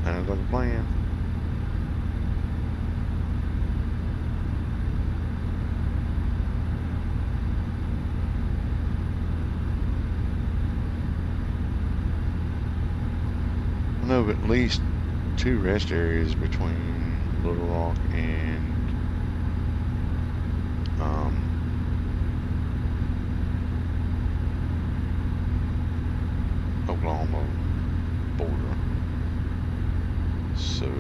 [SPEAKER 1] Sounds like a plan. I know of at least 2 rest areas between Little Rock and Oklahoma border. So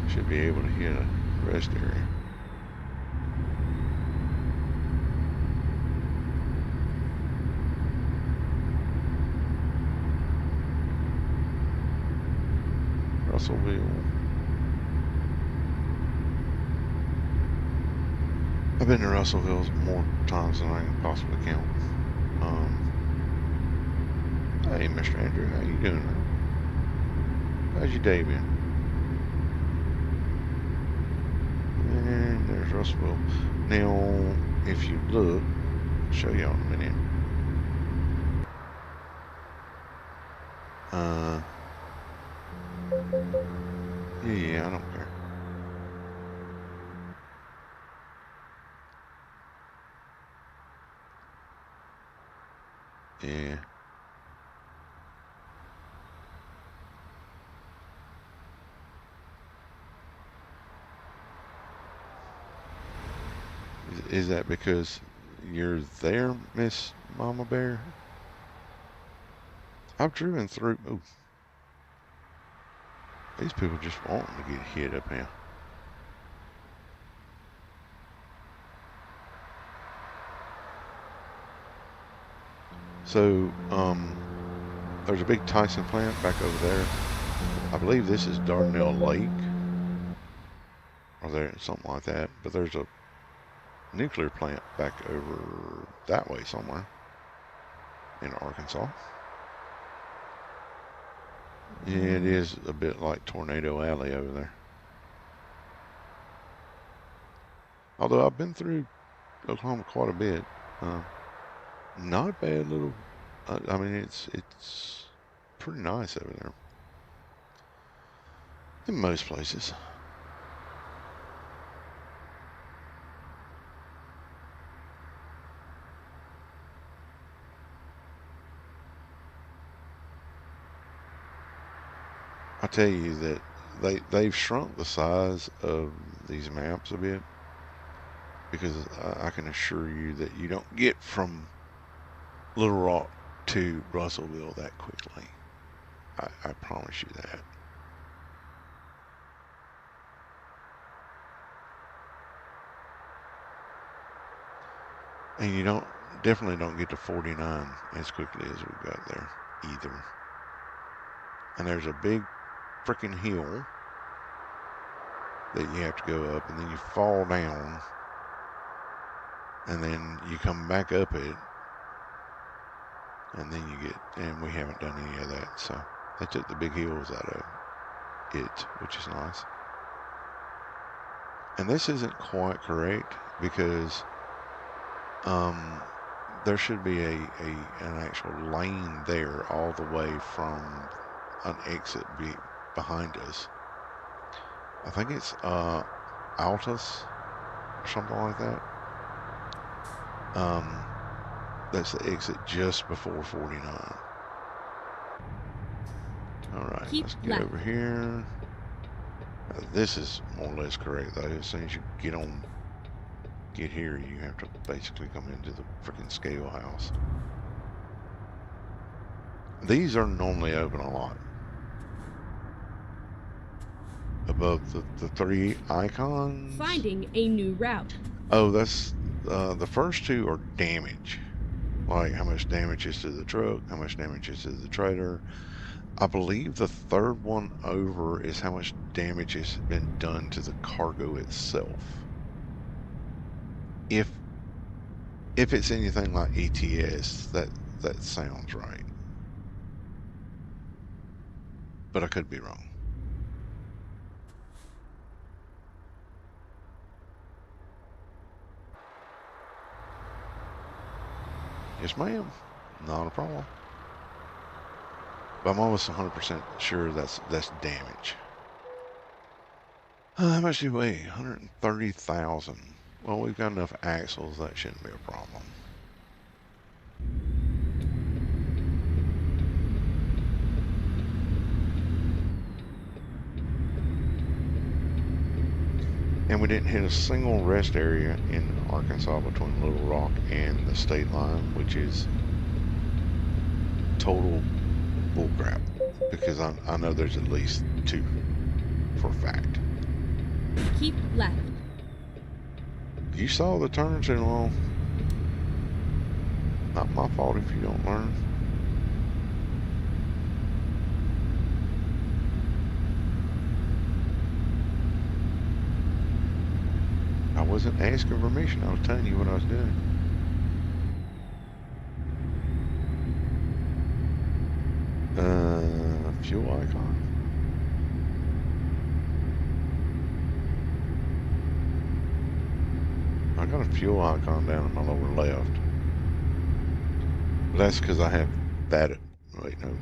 [SPEAKER 1] should be able to hit a rest area. Russellville. I've been to Russellville more times than I can possibly count. Hey, Mr. Andrew, how you doing? How's your day been? And there's Russellville. Now, if you look, I'll show you in a minute. Yeah, I don't care. Yeah. Is that because you're there, Miss Mama Bear? I've driven through. Oh, these people just wanting to get hit up here. So, there's a big Tyson plant back over there. I believe this is Dardanelle Lake, or there something like that. But there's a nuclear plant back over that way somewhere in Arkansas. Yeah, it is a bit like Tornado Alley over there. Although I've been through Oklahoma quite a bit. Not a bad little. I mean, it's pretty nice over there. In most places. I tell you that they've shrunk the size of these maps a bit because I can assure you that you don't get from Little Rock to Russellville that quickly. I promise you that. And you definitely don't get to 49 as quickly as we've got there either. And there's a big freaking hill that you have to go up, and then you fall down, and then you come back up it, and then and we haven't done any of that, so they took the big hills out of it, which is nice. And this isn't quite correct because there should be an actual lane there all the way from an exit behind us. I think it's Altus or something like that. That's the exit just before 49. All right, let's get over here. This is more or less correct though. As soon as you get here, you have to basically come into the freaking scale house. These are normally open a lot. Above the 3 icons.
[SPEAKER 2] Finding a new route.
[SPEAKER 1] Oh, that's the first 2 are damage. Like how much damage is to the truck, how much damage is to the trailer. I believe the 3rd one over is how much damage has been done to the cargo itself. If If it's anything like ETS, that sounds right, but I could be wrong. Yes, ma'am. Not a problem. But I'm almost 100% sure that's damage. How much do you weigh? 130,000. Well, we've got enough axles. That shouldn't be a problem. And we didn't hit a single rest area in Arkansas between Little Rock and the state line, which is total bullcrap. Because I know there's at least two for a fact.
[SPEAKER 2] Keep left.
[SPEAKER 1] You saw the turns and all. Not my fault if you don't learn. I wasn't asking permission. I was telling you what I was doing. Fuel icon. I got a fuel icon down in my lower left. But that's because I have that. Wait, no,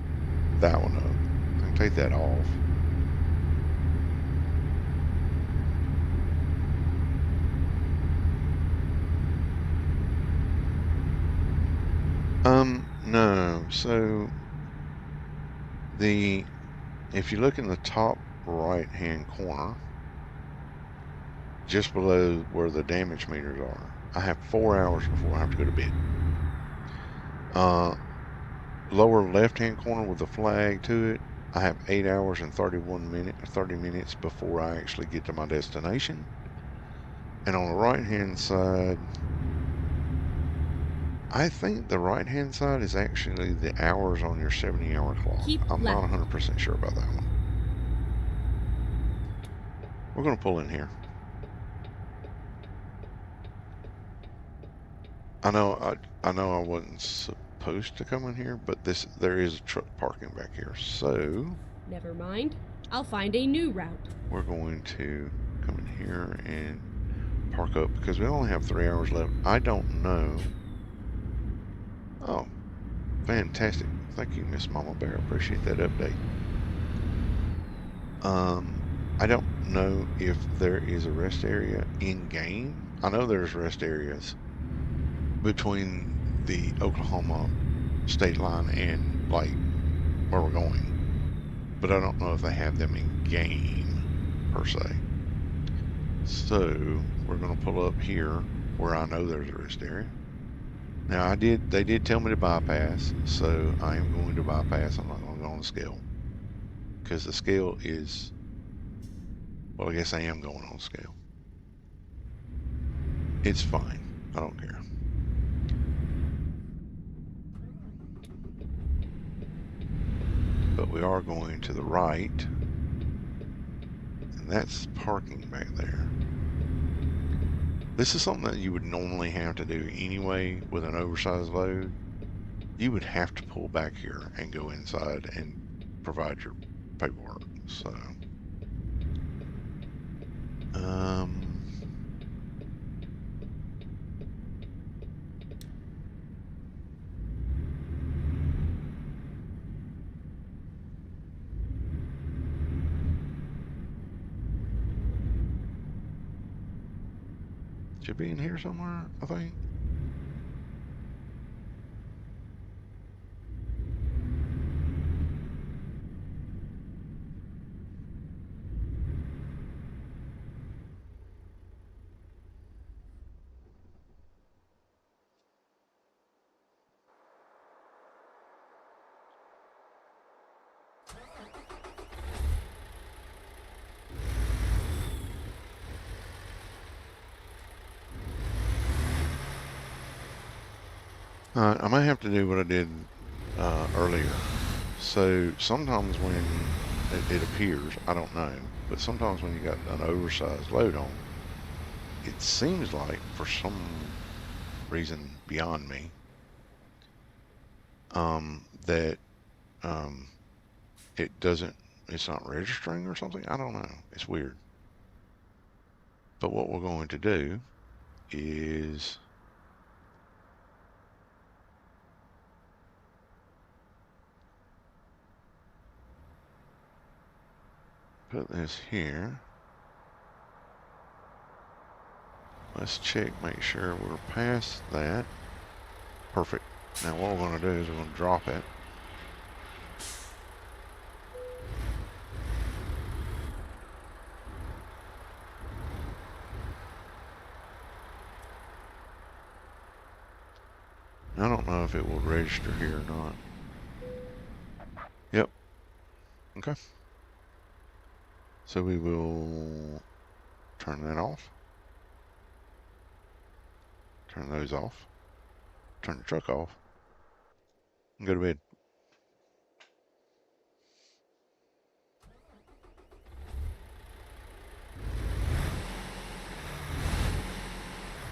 [SPEAKER 1] that one up. I can take that off. No. So if you look in the top right hand corner, just below where the damage meters are, I have 4 hours before I have to go to bed. Lower left hand corner with the flag to it, I have 8 hours and 30 minutes before I actually get to my destination. And on the right hand side, I think the right hand side is actually the hours on your 70-hour clock. I'm not 100% sure about that one. We're going to pull in here. I know I wasn't supposed to come in here, but there is a truck parking back here. So
[SPEAKER 2] never mind. I'll find a new route.
[SPEAKER 1] We're going to come in here and park up because we only have 3 hours left. I don't know. Oh, fantastic. Thank you, Miss Mama Bear. Appreciate that update. I don't know if there is a rest area in game. I know there's rest areas between the Oklahoma state line and like where we're going, but I don't know if they have them in game per se. So we're going to pull up here where I know there's a rest area. Now they did tell me to bypass, so I am going to bypass. I'm not going to go on the scale because the scale is, well, I guess I am going on scale. It's fine. I don't care. But we are going to the right, and that's parking back there. This is something that you would normally have to do anyway with an oversized load. You would have to pull back here and go inside and provide your paperwork. So, should be in here somewhere, I think. I might have to do what I did earlier. So sometimes when it appears, I don't know, but sometimes when you got an oversized load on, it seems like for some reason beyond me, that um, it doesn't, it's not registering or something. I don't know. It's weird. But what we're going to do is put this here. Let's check, make sure we're past that. Perfect. Now what we're going to do is we're going to drop it. I don't know if it will register here or not. Yep. Okay. So we will turn that off. Turn those off. Turn the truck off. And go to bed.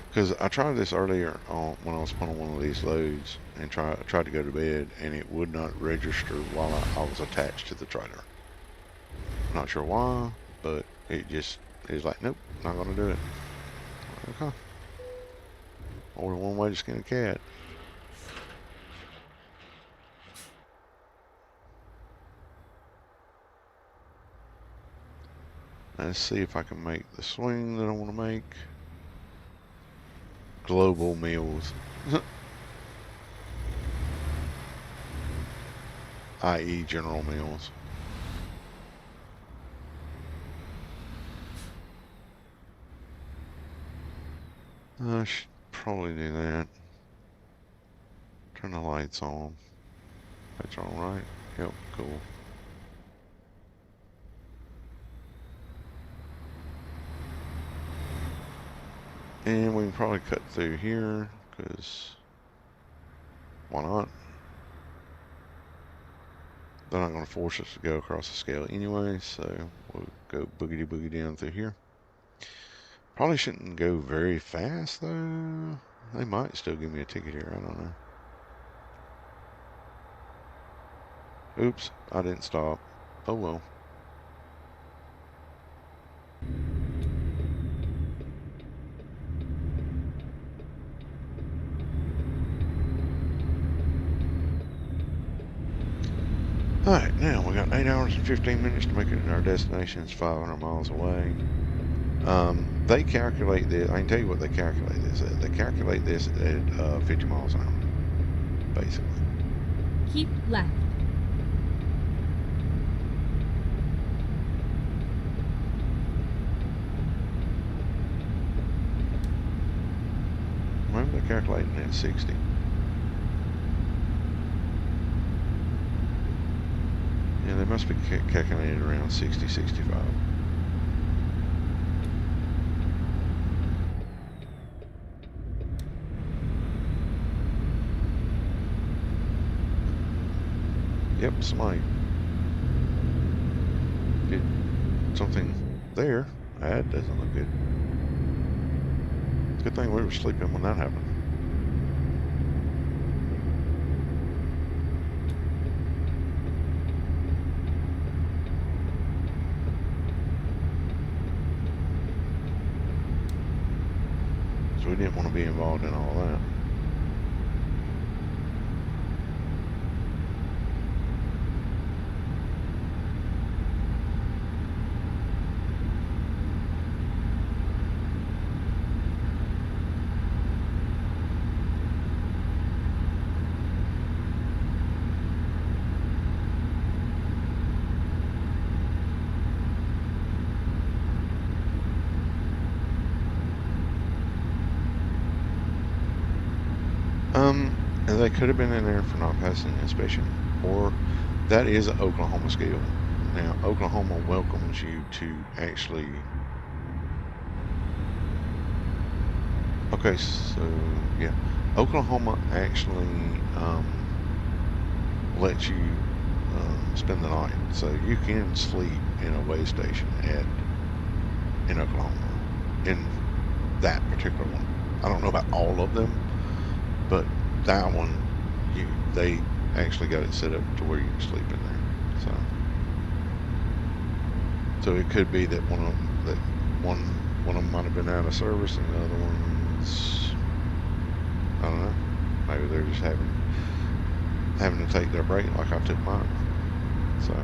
[SPEAKER 1] Because I tried this earlier when I was putting one of these loads and tried to go to bed, and it would not register while I was attached to the trailer. Not sure why, but it was like, nope, not going to do it. Okay. Only one way to skin a cat. Let's see if I can make the swing that I want to make. Global meals. i.e. General Mills. I should probably do that. Turn the lights on. That's alright. Yep, cool. And we can probably cut through here, because why not? They're not going to force us to go across the scale anyway, so we'll go boogity boogie down through here. Probably shouldn't go very fast though. They might still give me a ticket here, I don't know. Oops, I didn't stop. Oh well. Alright, now we got 8 hours and 15 minutes to make it to our destination. It's 500 miles away. They calculate this. I can tell you what they calculate this at. They calculate this at 50 miles an hour, basically.
[SPEAKER 2] Keep left.
[SPEAKER 1] Maybe they're calculating it at 60. Yeah, they must be calculated around 60, 65. Yep, somebody did something there. That doesn't look good. Good thing we were sleeping when that happened. So we didn't want to be involved in all that. And they could have been in there for not passing inspection, or that is an Oklahoma scale. Now, Oklahoma welcomes you to actually. Okay, so yeah, Oklahoma actually lets you spend the night, so you can sleep in a way station in Oklahoma, in that particular one. I don't know about all of them, But that one, they actually got it set up to where you can sleep in there. So it could be that one one of them might have been out of service, and the other one's, I don't know. Maybe they're just having to take their break like I took mine. So.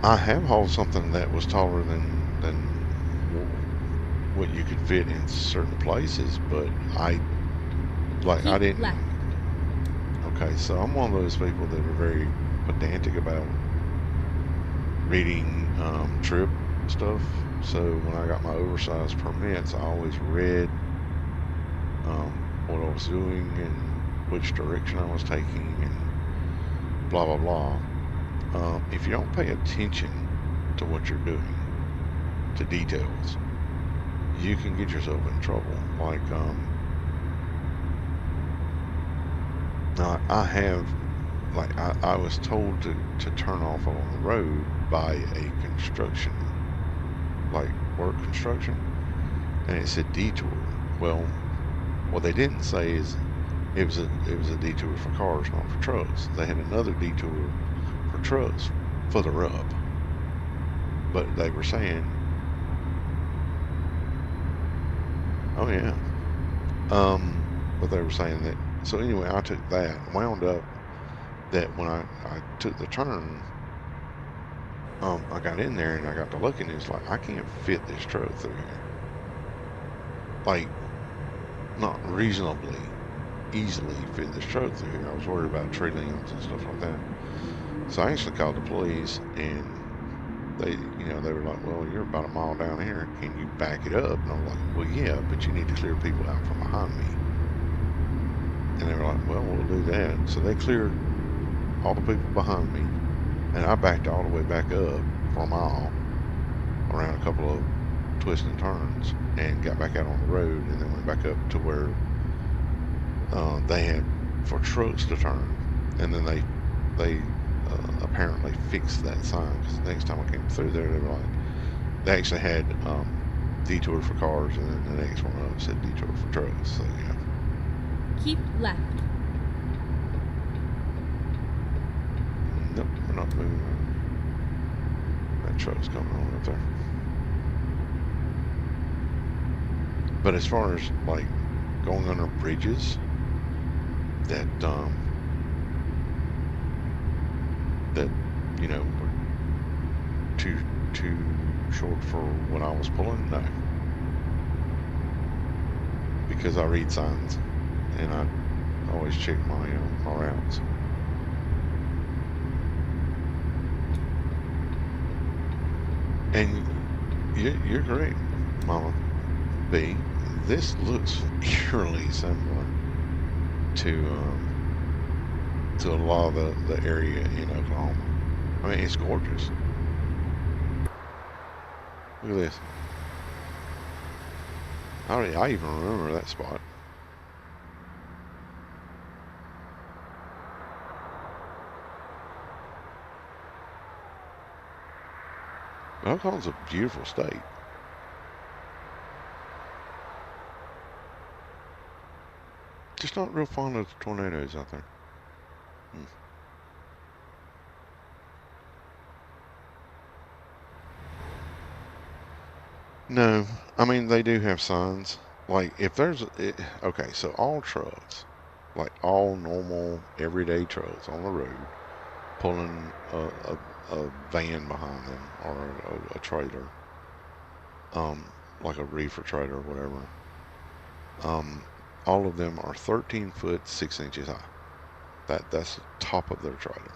[SPEAKER 1] I have hauled something that was taller than what you could fit in certain places, but I
[SPEAKER 2] Keep
[SPEAKER 1] didn't.
[SPEAKER 2] left.
[SPEAKER 1] Okay, so I'm one of those people that are very pedantic about reading trip stuff. So when I got my oversized permits, I always read um, what I was doing and which direction I was taking and blah blah blah. If you don't pay attention to what you're doing, to details, you can get yourself in trouble. Like, I have, like, I was told to turn off on the road by a construction, like work construction, and it said detour. Well, what they didn't say is it was a detour for cars, not for trucks. They had another detour for trucks further up, but they were saying, oh yeah, but they were saying that. So anyway, I took that, wound up that when I took the turn, I got in there and I got to looking, and it's like I can't fit this truck through here, like not reasonably easily fit this truck through here. I was worried about tree limbs and stuff like that. So I actually called the police, and they were like, well, you're about a mile down here. Can you back it up? And I was like, well, yeah, but you need to clear people out from behind me. And they were like, well, we'll do that. So they cleared all the people behind me, and I backed all the way back up for a mile around a couple of twists and turns and got back out on the road, and then went back up to where they had for trucks to turn. And then they apparently fixed that sign, because the next time I came through there, they were like, they actually had detour for cars, and then the next one up said detour for trucks. So yeah.
[SPEAKER 2] Keep left.
[SPEAKER 1] Nope, we're not moving. That truck's coming on up there. But as far as like going under bridges that that were too short for what I was pulling, no, because I read signs and I always check my routes. And you're correct, Mama B. This looks eerily similar to a lot of the area in Oklahoma. I mean, it's gorgeous. Look at this. I even remember that spot. Oklahoma's a beautiful state. Just not real fond of tornadoes out there. Hmm. No, I mean they do have signs. Like if okay, so all trucks, like all normal everyday trucks on the road, pulling a van behind them or a trailer, like a reefer trailer or whatever. Um, all of them are 13 foot 6 inches high. That's the top of their trailer.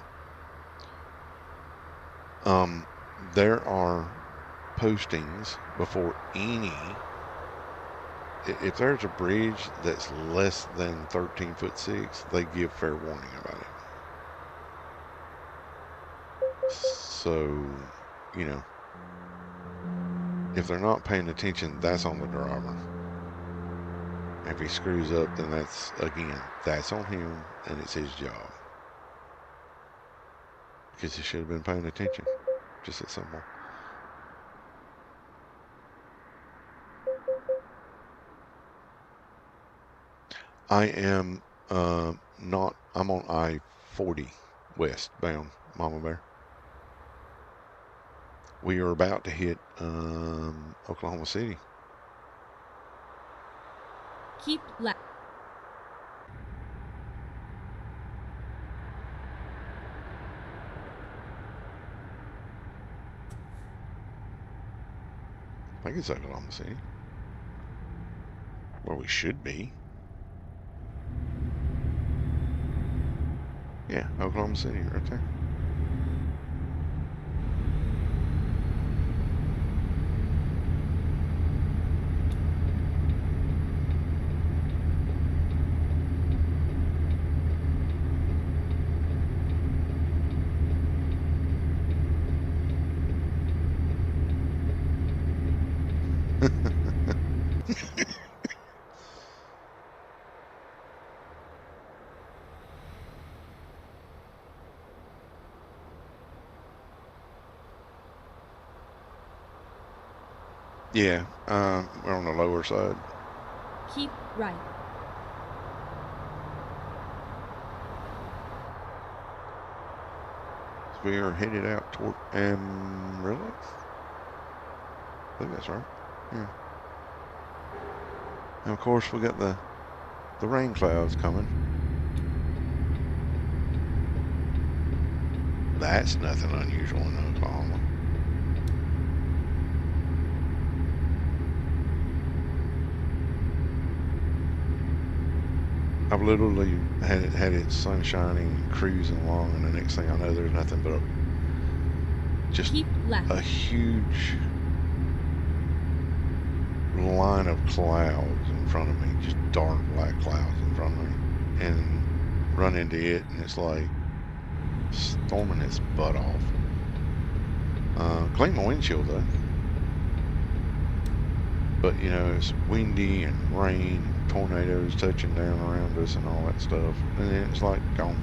[SPEAKER 1] Um, there are postings before any. If there's a bridge that's less than 13 foot 6, they give fair warning about it. So, you know, if they're not paying attention, that's on the driver. If he screws up, then that's on him, and it's his job. Because he should have been paying attention. Just that simple. I am not. I'm on I-40 westbound, Mama Bear. We are about to hit Oklahoma City.
[SPEAKER 2] Keep left.
[SPEAKER 1] I think it's Oklahoma City. Where we should be. Yeah, Oklahoma City right there. Yeah, we're on the lower side.
[SPEAKER 2] Keep right.
[SPEAKER 1] We are headed out toward Amarillo. I think that's right. Yeah. And of course, we got the rain clouds coming. That's nothing unusual in Oklahoma. I've literally had it sunshiny, cruising along, and the next thing I know, there's nothing but just a huge line of clouds in front of me, just dark black clouds in front of me, and run into it, and it's like storming its butt off. Clean my windshield though, but you know, it's windy and rain, tornadoes touching down around us and all that stuff, and then it's like gone.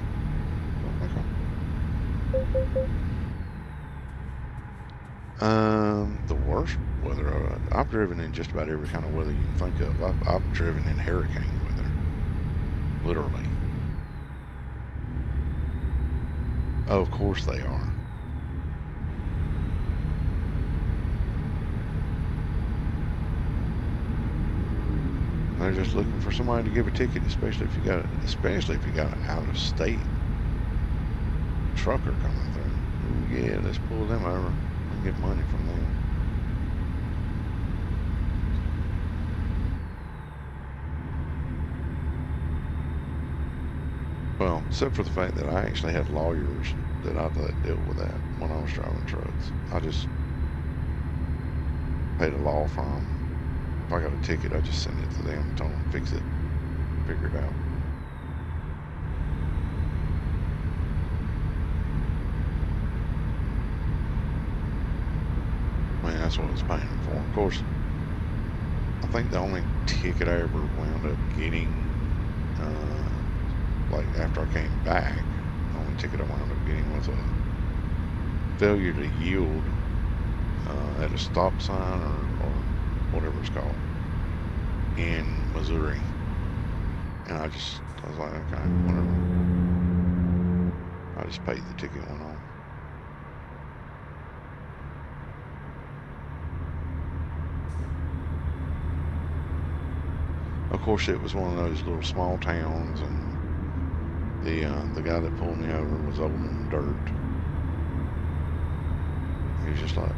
[SPEAKER 1] The worst weather, I've driven in just about every kind of weather you can think of. I've driven in hurricane weather, literally. Oh, of course they are. They're just looking for somebody to give a ticket, especially if you got an out-of-state trucker coming through. Ooh, yeah, let's pull them over and get money from them. Well, except for the fact that I actually had lawyers that I let deal with that when I was driving trucks. I just paid a law firm. If I got a ticket, I just send it to them, tell them to fix it, figure it out. I mean, that's what I was paying for. Of course, I think the only ticket I ever wound up getting, like after I came back, the only ticket I wound up getting was a failure to yield at a stop sign or whatever it's called in Missouri. And I was like, okay, whatever. I just paid the ticket and went on. Of course, it was one of those little small towns, and the guy that pulled me over was old and dirt. He was just like,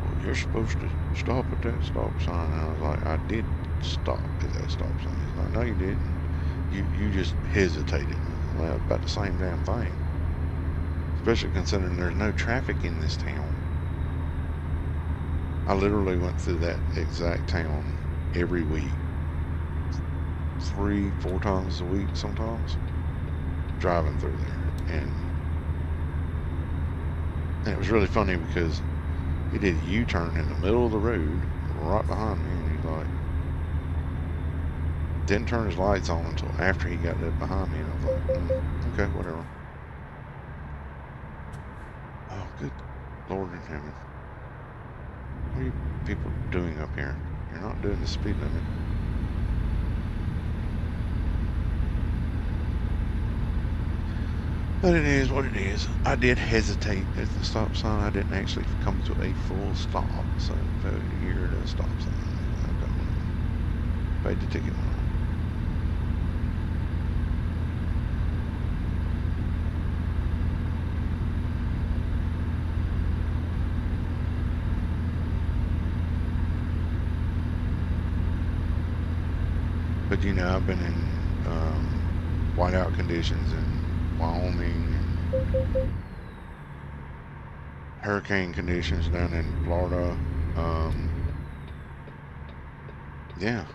[SPEAKER 1] well, you're supposed to stop at that stop sign. And I was like, I did stop at that stop sign. He's like, no, you didn't. You just hesitated. Well, about the same damn thing. Especially considering there's no traffic in this town. I literally went through that exact town every week. 3-4 times a week sometimes. Driving through there. And it was really funny because he did a U-turn in the middle of the road right behind me, and he's like, Didn't turn his lights on until after he got up behind me, and I thought, okay, whatever. Oh, good Lord in heaven. What are you people doing up here? You're not doing the speed limit. But it is what it is. I did hesitate at the stop sign. I didn't actually come to a full stop. So failure to stop sign. Okay. Paid the ticket. But you know, I've been in whiteout conditions in Wyoming and hurricane conditions down in Florida. Yeah,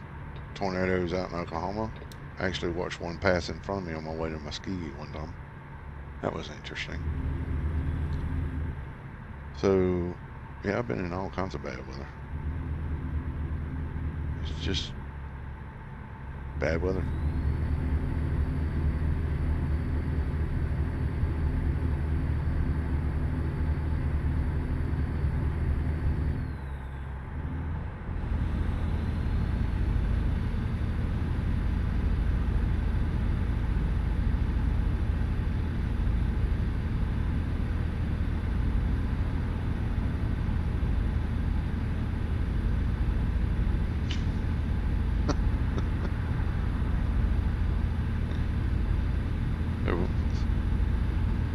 [SPEAKER 1] tornadoes out in Oklahoma. I actually watched one pass in front of me on my way to Muskegee one time. That was interesting. So, yeah, I've been in all kinds of bad weather. It's just bad weather.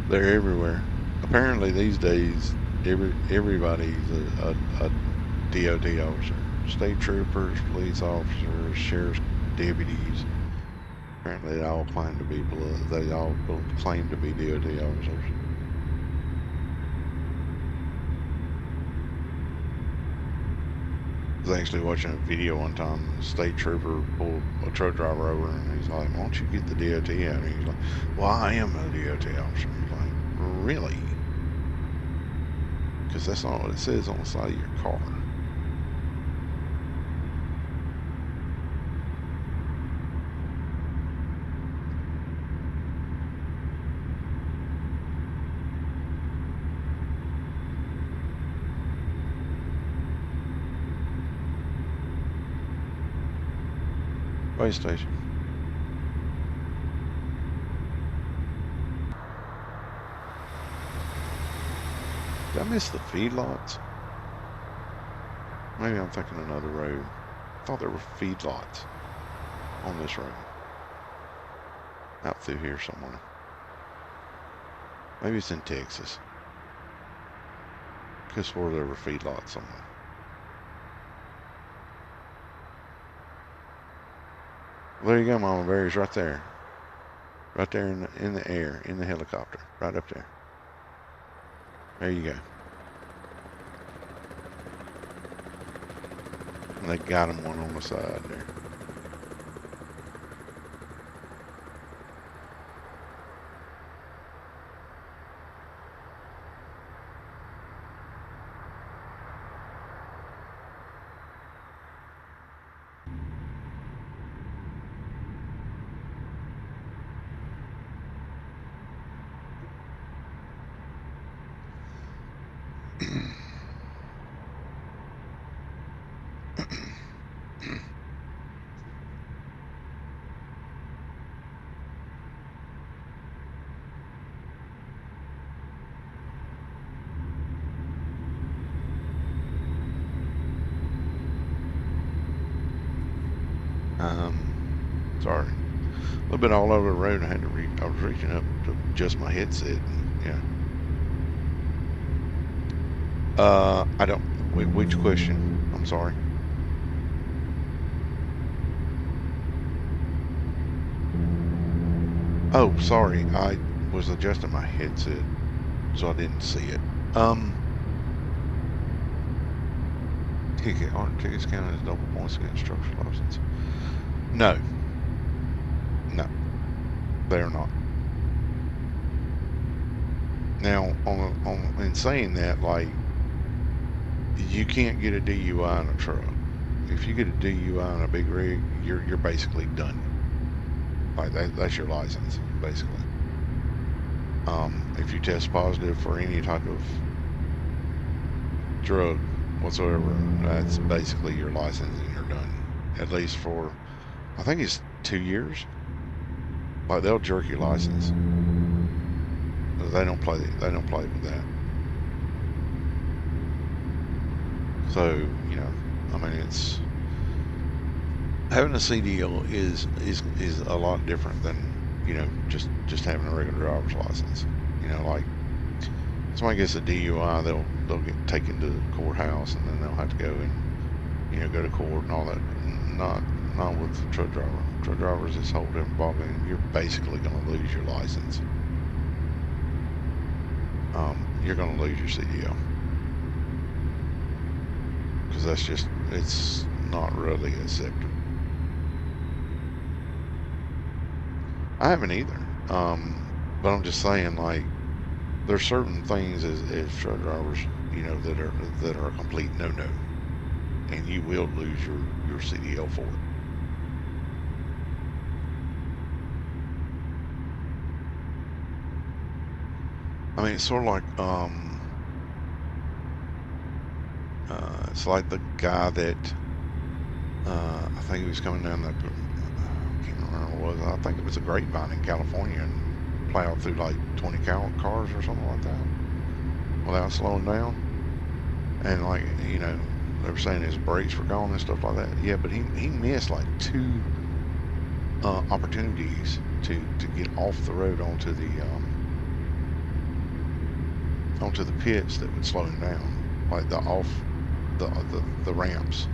[SPEAKER 1] They're everywhere. Apparently these days, everybody's a DOT officer. State troopers, police officers, sheriff's deputies. Apparently they all claim to be DOT officers. I was actually watching a video one time. A state trooper pulled a truck driver over, and he's like, "Why don't you get the DOT out?" And he's like, "Well, I am a DOT officer." He's like, "Really?" Because that's not what it says on the side of your car. Way station. Did I miss the feedlots? Maybe I'm thinking another road. I thought there were feedlots on this road. Out through here somewhere. Maybe it's in Texas. Could swore there were feedlots somewhere. Well, there you go, Mama Bear's right there. Right there in the air, in the helicopter. Right up there. There you go. And they got him one on the side there. Sorry. A little bit all over the road. I was reaching up to adjust my headset. And, yeah. I don't. Wait, which question? I'm sorry. Oh, sorry. I was adjusting my headset, so I didn't see it. Tickets counted as double points against structural license. No. No. They're not. Now, in saying that, like, you can't get a DUI in a truck. if you get a DUI on a big rig, you're basically done. Like that's your license, basically. If you test positive for any type of drug whatsoever, that's basically your license and you're done. At least for, I think it's 2 years. Like they'll jerk your license. They don't play. They don't play with that. So I mean, it's having a CDL is a lot different than just having a regular driver's license. Like somebody gets a DUI, they'll get taken to the courthouse, and then they'll have to go and go to court and all that. Not with the truck driver. Truck drivers is a whole different ballgame. You're basically going to lose your license. You're going to lose your CDL because it's not really accepted. I haven't either. But I'm just saying, like, there's certain things as truck drivers, that are a complete no-no, and you will lose your CDL for it. I mean, it's sort of like it's like the guy that I think he was coming down the I can't remember what it was. I think it was a grapevine in California and plowed through like 20 cars or something like that without slowing down. And like they were saying his brakes were gone and stuff like that. Yeah, but he missed like two opportunities to get off the road onto the pits that would slow him down, like the ramps,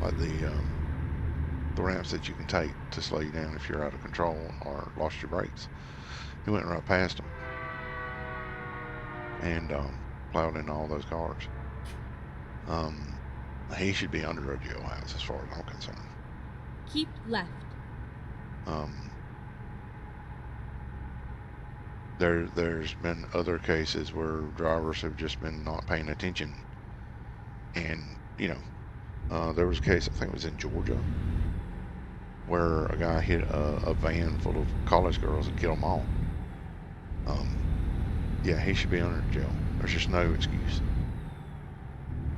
[SPEAKER 1] like the ramps that you can take to slow you down if you're out of control or lost your brakes. He went right past them and plowed into all those cars. He should be under a jailhouse as far as I'm concerned.
[SPEAKER 2] Keep left.
[SPEAKER 1] There's been other cases where drivers have just been not paying attention, and there was a case, I think it was in Georgia, where a guy hit a van full of college girls and killed them all. Yeah, he should be under jail. There's just no excuse.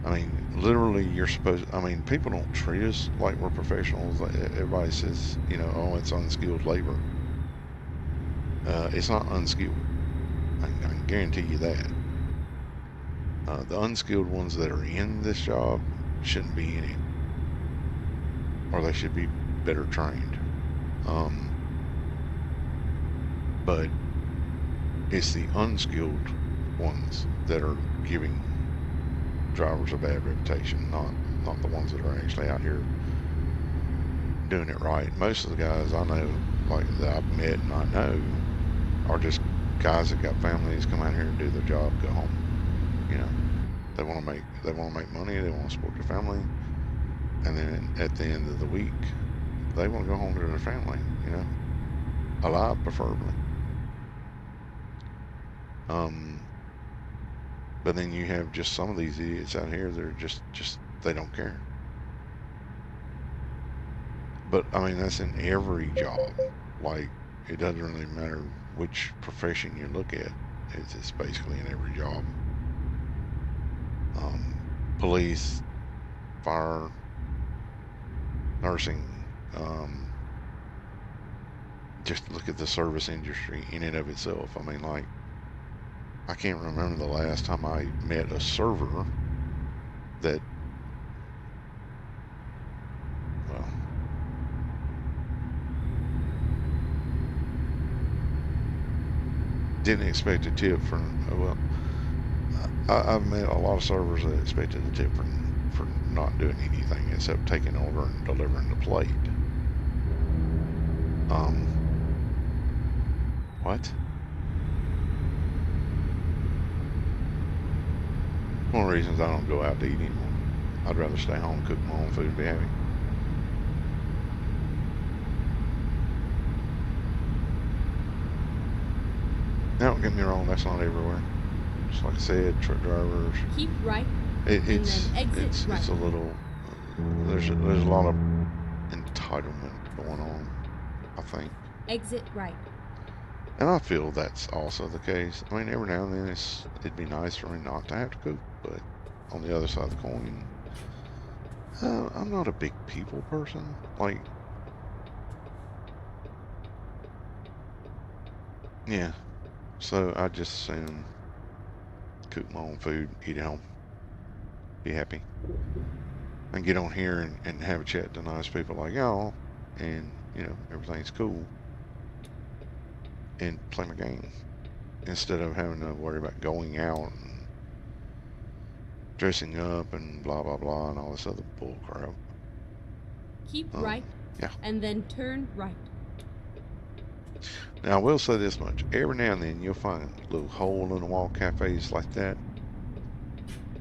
[SPEAKER 1] I mean, literally, you're supposed. I mean, people don't treat us like we're professionals. Everybody says, oh, it's unskilled labor. It's not unskilled. I can guarantee you that. The unskilled ones that are in this job shouldn't be in it, or they should be better trained. But it's the unskilled ones that are giving drivers a bad reputation, not the ones that are actually out here doing it right. Most of the guys I know, like that I've met and I know, are just guys that got families, come out here and do their job, go home. They want to make money, they want to support their family, and then at the end of the week, they want to go home to their family. Alive preferably. But then you have just some of these idiots out here that are just they don't care. But I mean, that's in every job. Like, it doesn't really matter which profession you look at. It's basically in every job. Police, fire, nursing. Just look at the service industry in and of itself. I mean, like, I can't remember the last time I met a server that, well, didn't expect a tip well, I've met a lot of servers that expected a tip for not doing anything except taking order and delivering the plate. What? One of the reasons I don't go out to eat anymore. I'd rather stay home, cook my own food, and be happy. Now, don't get me wrong, that's not everywhere. Just like I said, truck drivers.
[SPEAKER 2] Keep right.
[SPEAKER 1] It's
[SPEAKER 2] and then exit right.
[SPEAKER 1] It's a little there's a lot of entitlement going on, I think.
[SPEAKER 2] Exit right.
[SPEAKER 1] And I feel that's also the case. I mean, every now and then it'd be nice for me not to have to cook, but on the other side of the coin, I'm not a big people person. Like, yeah, so I just assume cook my own food, eat at home, be happy, and get on here and have a chat to nice people like y'all, and everything's cool, and play my game instead of having to worry about going out and dressing up and blah blah blah and all this other bull crap.
[SPEAKER 2] Keep right,
[SPEAKER 1] Yeah.
[SPEAKER 2] and then turn right.
[SPEAKER 1] Now I will say this much: every now and then you'll find little hole in the wall cafes like that.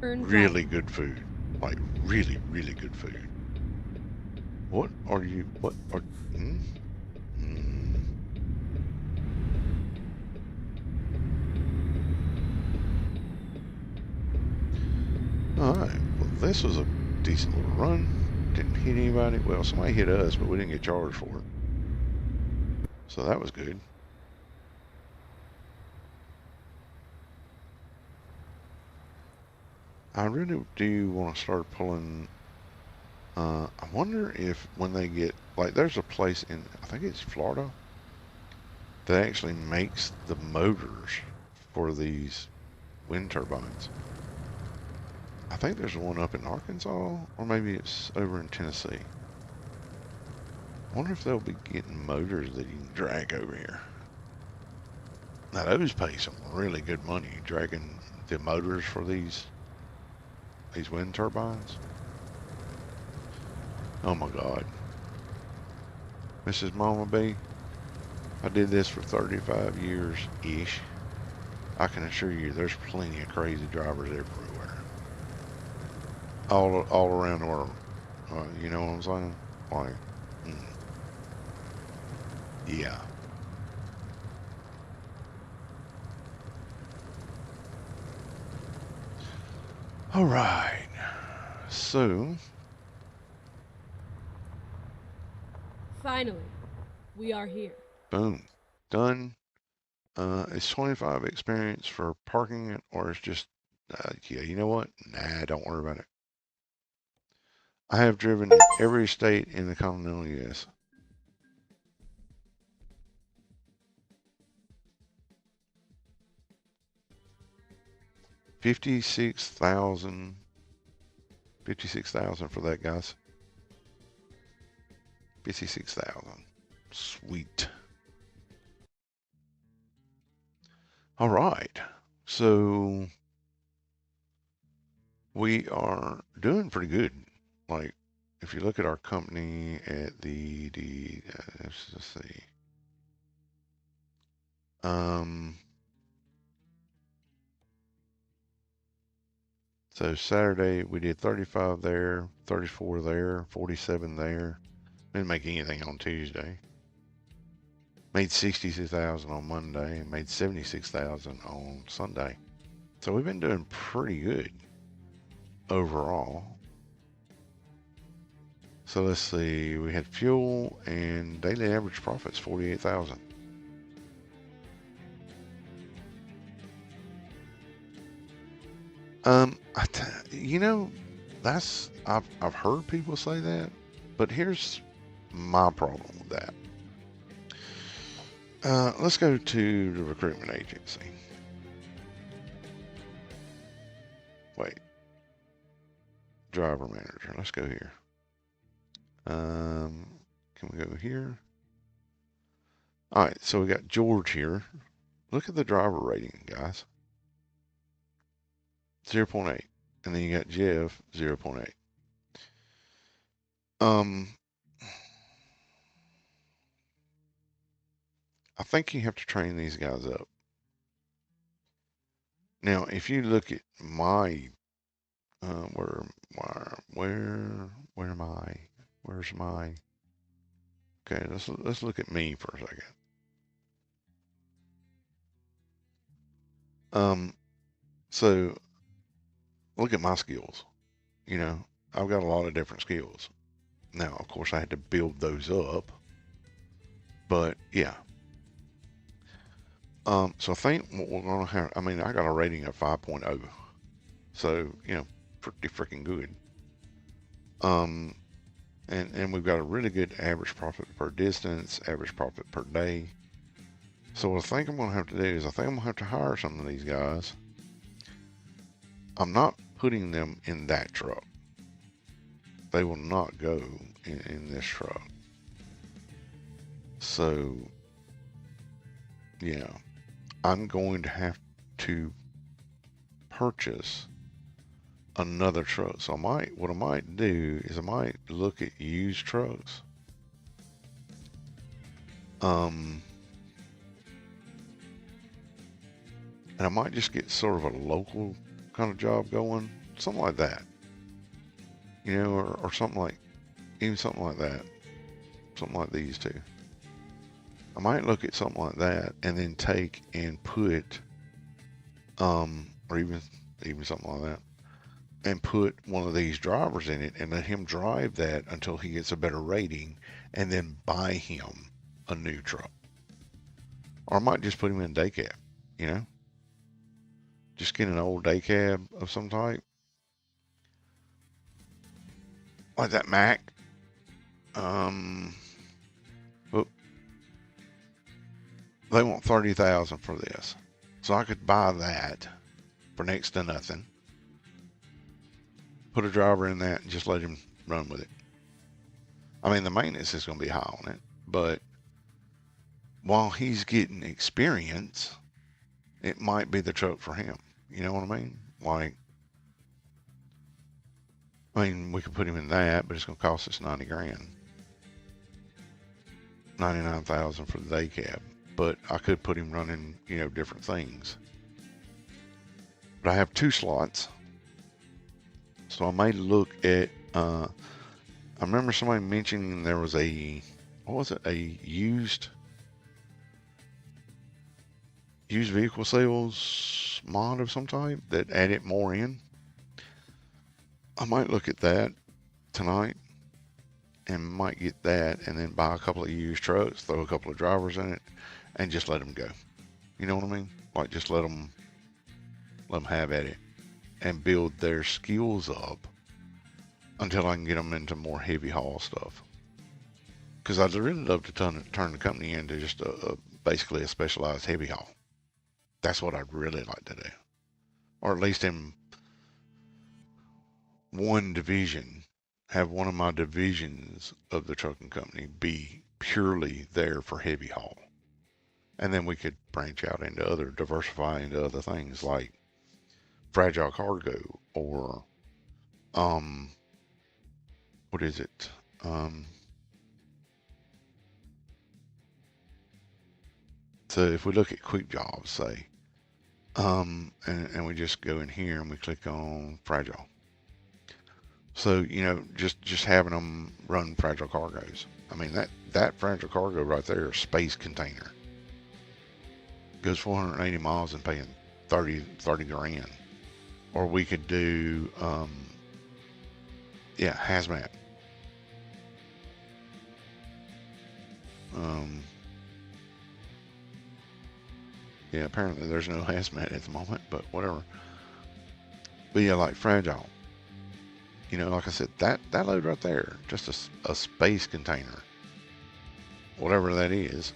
[SPEAKER 2] Turn right.
[SPEAKER 1] Really good food, like really really good food. What are you? What are? Hmm? Hmm. All right. Well, this was a decent little run. Didn't hit anybody. Well, somebody hit us, but we didn't get charged for it. So that was good. I really do want to start pulling. I wonder if when they get like, there's a place in I think it's Florida that actually makes the motors for these wind turbines. I think there's one up in Arkansas, or maybe it's over in Tennessee. I wonder if they'll be getting motors that you can drag over here. Now those pay some really good money dragging the motors for these wind turbines. Oh my God, Mrs. Mama B, I did this for 35 years ish. I can assure you, there's plenty of crazy drivers everywhere, all around the world. You know what I'm saying? Like, mm, yeah. All right. So,
[SPEAKER 2] Finally, we are here.
[SPEAKER 1] boom, done. Is 25 experience for parking it, or it's just, yeah, you know what? Nah, don't worry about it. I have driven in every state in the continental U.S. 56,000, 56,000 for that, guys. 56,000. Sweet. All right. So we are doing pretty good. Like, if you look at our company at let's just see. Um, so Saturday we did 35 there, 34 there, 47 there. Didn't make anything on Tuesday. Made 62,000 on Monday and made 76,000 on Sunday. So we've been doing pretty good overall. So let's see, we had fuel and daily average profits 48,000. You know, that's I've heard people say that, but here's my problem with that. Let's go to the recruitment agency. Wait, driver manager. Let's go here. Can we go here? All right, so we got George here. Look at the driver rating, guys. 0.8. And then you got Jeff, 0.8. Um, I think you have to train these guys up. Now, if you look at my, where am I? Where's my? Okay, let's look at me for a second. Um, so look at my skills. You know, I've got a lot of different skills. Now, of course, I had to build those up, but yeah. So I think what we're gonna have, I mean, I got a rating of 5.0, so pretty freaking good. Um, and we've got a really good average profit per distance, average profit per day. So what I think I'm gonna have to do is I think I'm gonna have to hire some of these guys. I'm not putting them in that truck. They will not go in this truck. So yeah, I'm going to have to purchase another truck. So what I might do is I might look at used trucks. And I might just get sort of a local kind of job going, something like that, or something like, even something like that, something like these two. I might look at something like that and then take and put, or even something like that, and put one of these drivers in it and let him drive that until he gets a better rating, and then buy him a new truck. Or I might just put him in a day cab, just get an old day cab of some type, like that Mac. But they want 30,000 for this, so I could buy that for next to nothing. Put a driver in that and just let him run with it. I mean, the maintenance is going to be high on it, but while he's getting experience, it might be the truck for him. You know what I mean? Like, we could put him in that, but it's going to cost us 90 grand. 99,000 for the day cab. But I could put him running, different things. But I have 2 slots. So I may look at, I remember somebody mentioning there was a used vehicle sales mod of some type that added more in. I might look at that tonight and might get that and then buy a couple of used trucks, throw a couple of drivers in it, and just let them go. You know what I mean? Like, just let them have at it and build their skills up until I can get them into more heavy haul stuff. Because I'd really love to turn the company into just basically a specialized heavy haul. That's what I'd really like to do. Or at least in one division, have one of my divisions of the trucking company be purely there for heavy haul. And then we could branch out into diversify into other things like fragile cargo or, what is it? So if we look at quick jobs, say, and we just go in here and we click on fragile. So, just having them run fragile cargoes. I mean, that fragile cargo right there, space container, goes 480 miles and paying 30 grand. Or we could do, hazmat. Apparently there's no hazmat at the moment, but whatever. But yeah, like fragile. Like I said, that load right there, just a space container, whatever that is,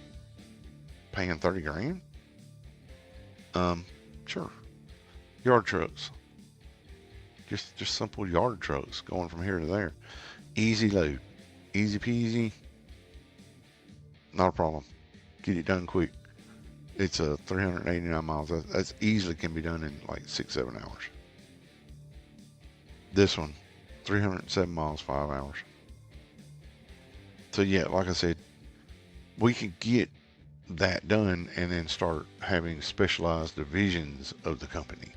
[SPEAKER 1] paying 30 grand. Sure. Yard trucks. Just simple yard trucks going from here to there. Easy load. Easy peasy. Not a problem. Get it done quick. It's 389 miles. That's easily can be done in like 6-7 hours. This one, 307 miles, 5 hours. So yeah, like I said, we could get that done and then start having specialized divisions of the company.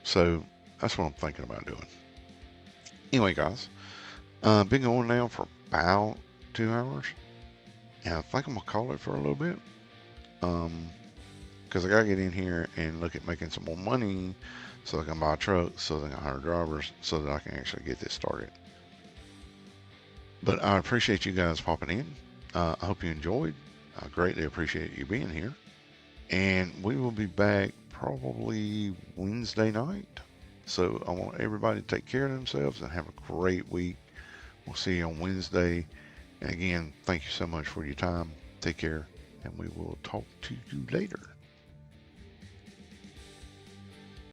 [SPEAKER 1] So that's what I'm thinking about doing. Anyway, guys, been going now for about 2 hours. And I think I'm gonna call it for a little bit. Because because I got to get in here and look at making some more money so I can buy a truck, so that I can hire drivers, so that I can actually get this started. But I appreciate you guys popping in. I hope you enjoyed. I greatly appreciate you being here. And we will be back probably Wednesday night. So I want everybody to take care of themselves and have a great week. We'll see you on Wednesday. And again, thank you so much for your time. Take care, and we will talk to you later.